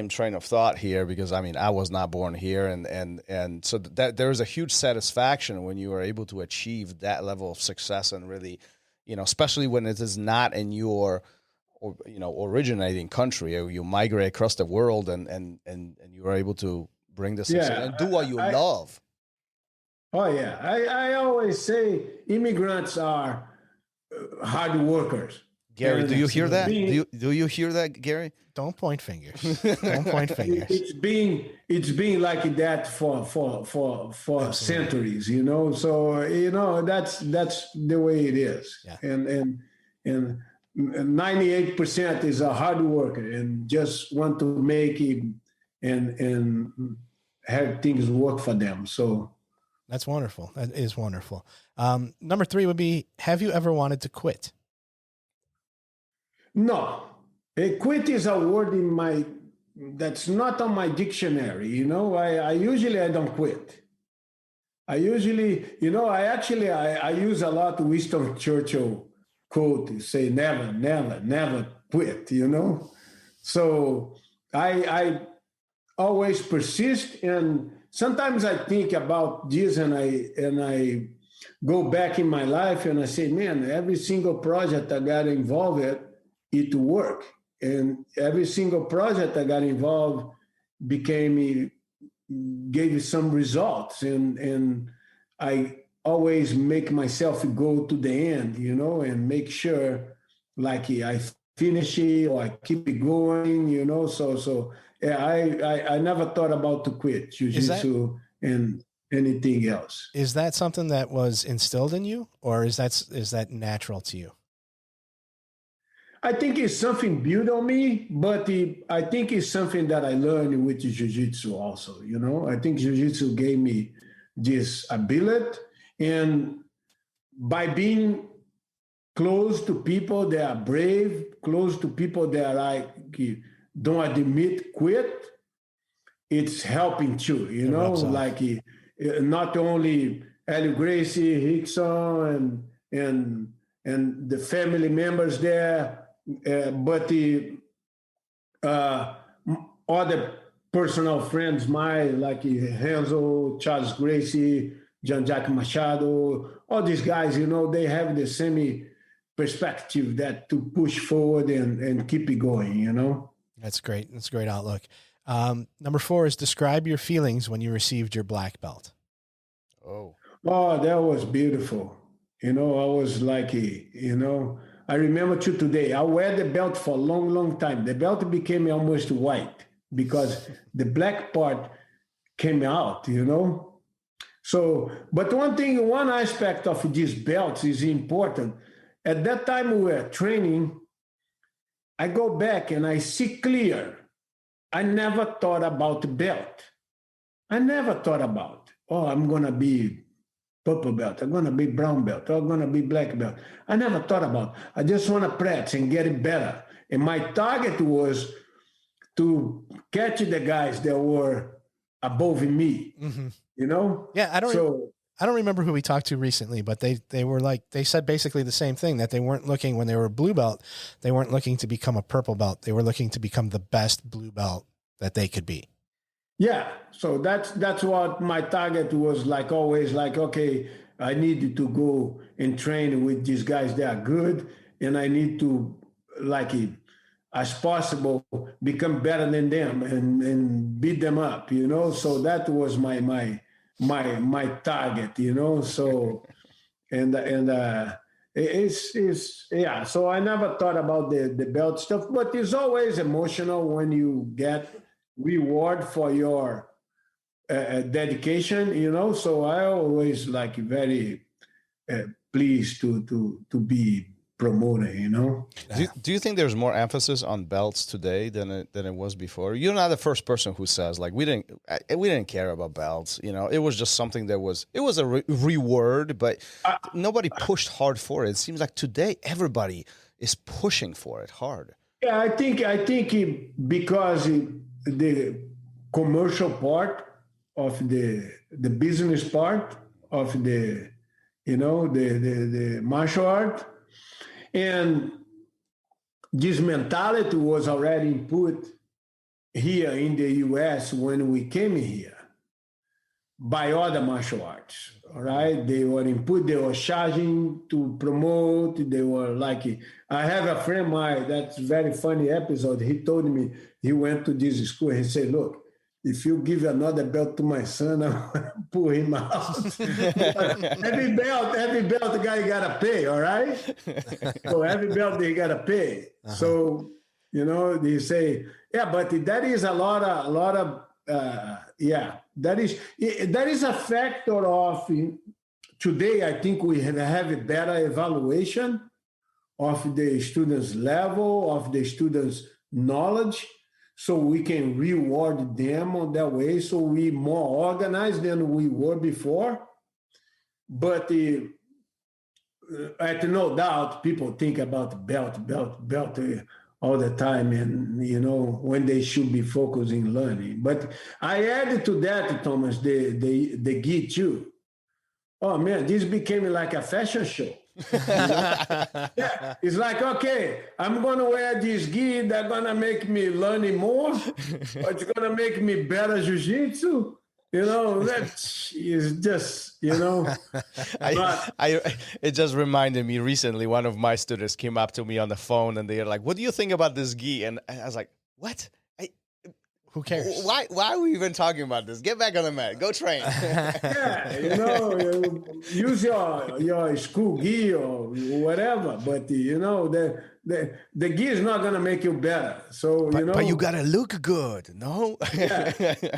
train of thought here, because I was not born here. And so that there is a huge satisfaction when you are able to achieve that level of success, and really, especially when it is not in your or originating country. You migrate across the world, and you are able to bring this and do what you love. Oh yeah, I always say immigrants are hard workers. Gary, do you hear that? Do you hear that, Gary? Don't point fingers. Don't point fingers. It's been like that for centuries, So that's the way it is. Yeah. And 98% is a hard worker and just want to make it and have things work for them. So that's wonderful. That is wonderful. Number 3 would be: have you ever wanted to quit? No. Quit is a word that's not on my dictionary. I usually don't quit. I usually, I use a lot of Winston Churchill quote to say never, never, never quit, So I always persist, and sometimes I think about this and I go back in my life and I say, man, every single project I got involved in, it worked. And every single project I got involved gave some results. And I always make myself go to the end, and make sure like I finish it or I keep it going, So yeah, I never thought about to quit jiu-jitsu and anything else. Is that something that was instilled in you, or is that natural to you? I think it's something built on me, but I think it's something that I learned with jiu-jitsu also, I think jiu-jitsu gave me this ability, and by being close to people that are brave, close to people that are don't admit quit, it's helping too, like not only Helio Gracie, Rickson, and the family members there, but the other personal friends, like Renzo, Charles Gracie, Jean-Jacques Machado, all these guys, they have the same perspective that to push forward and keep it going, That's great. That's a great outlook. Number 4 is: describe your feelings when you received your black belt. Oh, that was beautiful. I was like, I remember to today, I wear the belt for a long, long time. The belt became almost white because the black part came out, So, but one aspect of these belts is important. At that time we were training, I go back and I see clear. I never thought about the belt. I never thought about, I'm going to be purple belt, I'm going to be brown belt, I'm going to be black belt. I never thought about it. I just want to practice and get it better. And my target was to catch the guys that were above me, Yeah. I don't remember who we talked to recently, but they said basically the same thing, that they weren't looking, when they were blue belt, they weren't looking to become a purple belt. They were looking to become the best blue belt that they could be. Yeah. So that's what my target was, like always, like, okay, I need to go and train with these guys that are good. And I need to, like, as possible, become better than them and beat them up, So that was my target, So, So I never thought about the belt stuff, but it's always emotional when you get reward for your dedication, So I always very pleased to be promoted, Do you think there's more emphasis on belts today than it was before? You're not the first person who says, like, we didn't care about belts. It was just something that was a reward, but nobody pushed hard for it. It seems like today everybody is pushing for it hard. Yeah, I think because the commercial part of the business part of the martial art, and this mentality was already input here in the US when we came here. by other martial arts. All right, they were input, they were charging to promote. They were like, I have a friend of mine, that's a very funny episode. He told me he went to this school. He said, look, if you give another belt to my son, I'm gonna pull him out. every belt, the guy gotta pay, all right? So every belt they gotta pay. So, they say, yeah, but that is a lot of that is a factor of today. I think we have a better evaluation of the students' level, of the students' knowledge, so we can reward them on that way. So we more organized than we were before. But at no doubt, people think about belt all the time, and when they should be focusing learning. But I added to that, Thomas, the gi too. Oh man, this became like a fashion show. Yeah, it's like, okay, I'm gonna wear this gi. They're gonna make me learning more, or it's gonna make me better jiu-jitsu. That is just, it just reminded me recently, one of my students came up to me on the phone and they're like, what do you think about this gi? And I was like, what? Who cares? Why are we even talking about this? Get back on the mat. Go train. Yeah, use your school gi or whatever. But, the gi is not going to make you better. So, But you got to look good, no? Yeah,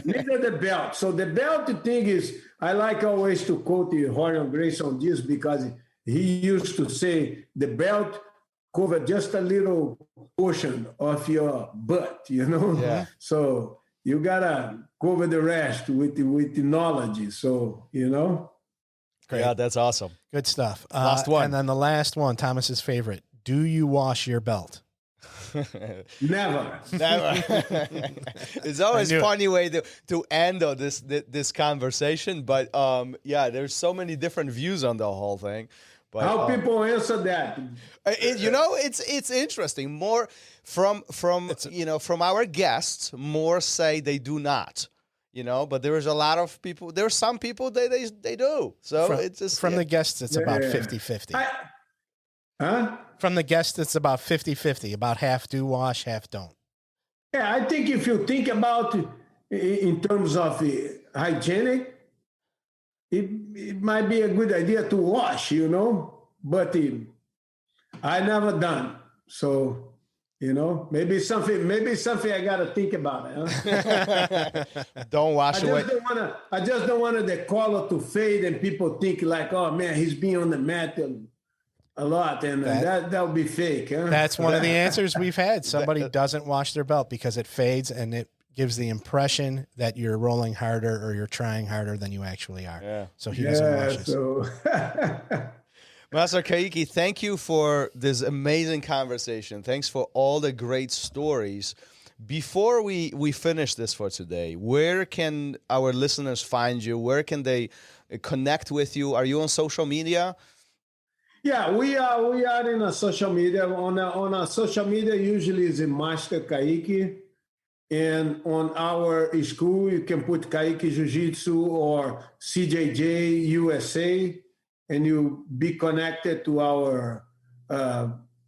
neither the belt. So the belt thing is, I like always to quote the Helio Gracie on this, because he used to say the belt cover just a little portion of your butt, Yeah. So you gotta cover the rest with the knowledge. So, Great. Yeah, that's awesome. Good stuff. Last one. And then the last one, Thomas's favorite. Do you wash your belt? Never. It's always a funny way to end this conversation, but there's so many different views on the whole thing. But, how people answer that? It's interesting. More from our guests, more say they do not. But there is a lot of people. There are some people they do. So it's just from the guests, it's about 50-50. From the guests, it's about 50-50. About half do wash, half don't. Yeah, I think if you think about in terms of hygienic, it might be a good idea to wash, but I never done. So, maybe something I got to think about it. Huh? Don't wash away. I just don't want the color to fade and people think like, oh man, he's been on the mat a lot, and that would be fake. Huh? That's one of the answers we've had. Somebody doesn't wash their belt because it fades and it gives the impression that you're rolling harder or you're trying harder than you actually are. Yeah. So he doesn't wash his. So Master Caique, thank you for this amazing conversation. Thanks for all the great stories. Before we finish this for today, where can our listeners find you? Where can they connect with you? Are you on social media? Yeah, we are in a social media. On a social media, usually is a Master Caique. And on our school, you can put Caique Jiu-Jitsu or CJJ USA, and you be connected to our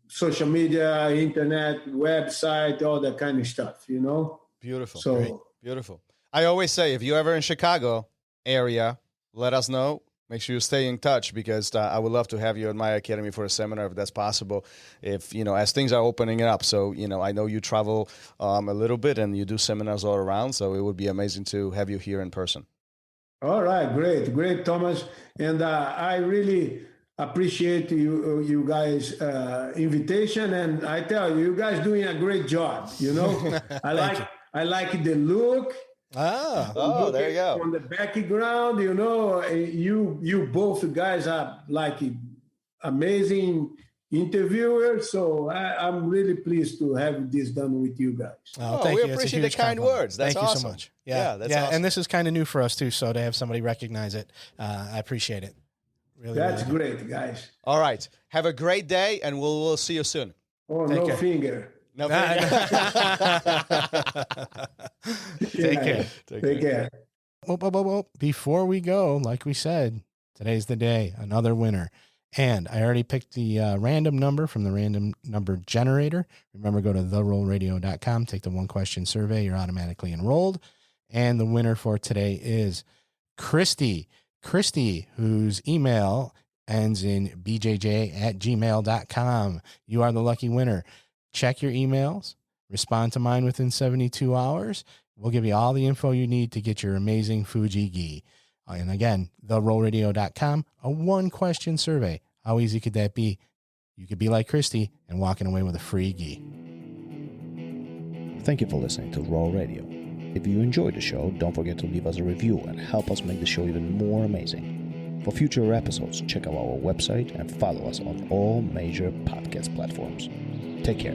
social media, internet, website, all that kind of stuff, Beautiful. So great. Beautiful. I always say, if you're ever in Chicago area, let us know. Make sure you stay in touch, because I would love to have you at my academy for a seminar if that's possible. If, as things are opening up. So, I know you travel a little bit and you do seminars all around. So it would be amazing to have you here in person. All right. Great, Thomas. And I really appreciate you guys' invitation. And I tell you guys doing a great job. I like the look. Oh, there you go. On the background, you both guys are like amazing interviewers. So I'm really pleased to have this done with you guys. We appreciate the kind words. That's Thank awesome. you so much. Yeah, that's awesome. And this is kind of new for us too. So to have somebody recognize it, I appreciate it. Really, That's really great, guys. All right. Have a great day, and we'll see you soon. Oh, Take no care. finger. No, Take care. Take care. Before we go, like we said, today's the day, another winner. And I already picked the random number from the random number generator. Remember, go to therolradio.com, take the 1-question survey. You're automatically enrolled. And the winner for today is Christy. Christy, whose email ends in bjj@gmail.com. You are the lucky winner. Check your emails. Respond to mine within 72 hours. We'll give you all the info you need to get your amazing Fuji gi. And again, therolradio.com, a 1-question survey. How easy could that be? You could be like Christy and walking away with a free gi. Thank you for listening to RŌL Radio. If you enjoyed the show, don't forget to leave us a review and help us make the show even more amazing. For future episodes, check out our website and follow us on all major podcast platforms. Take care.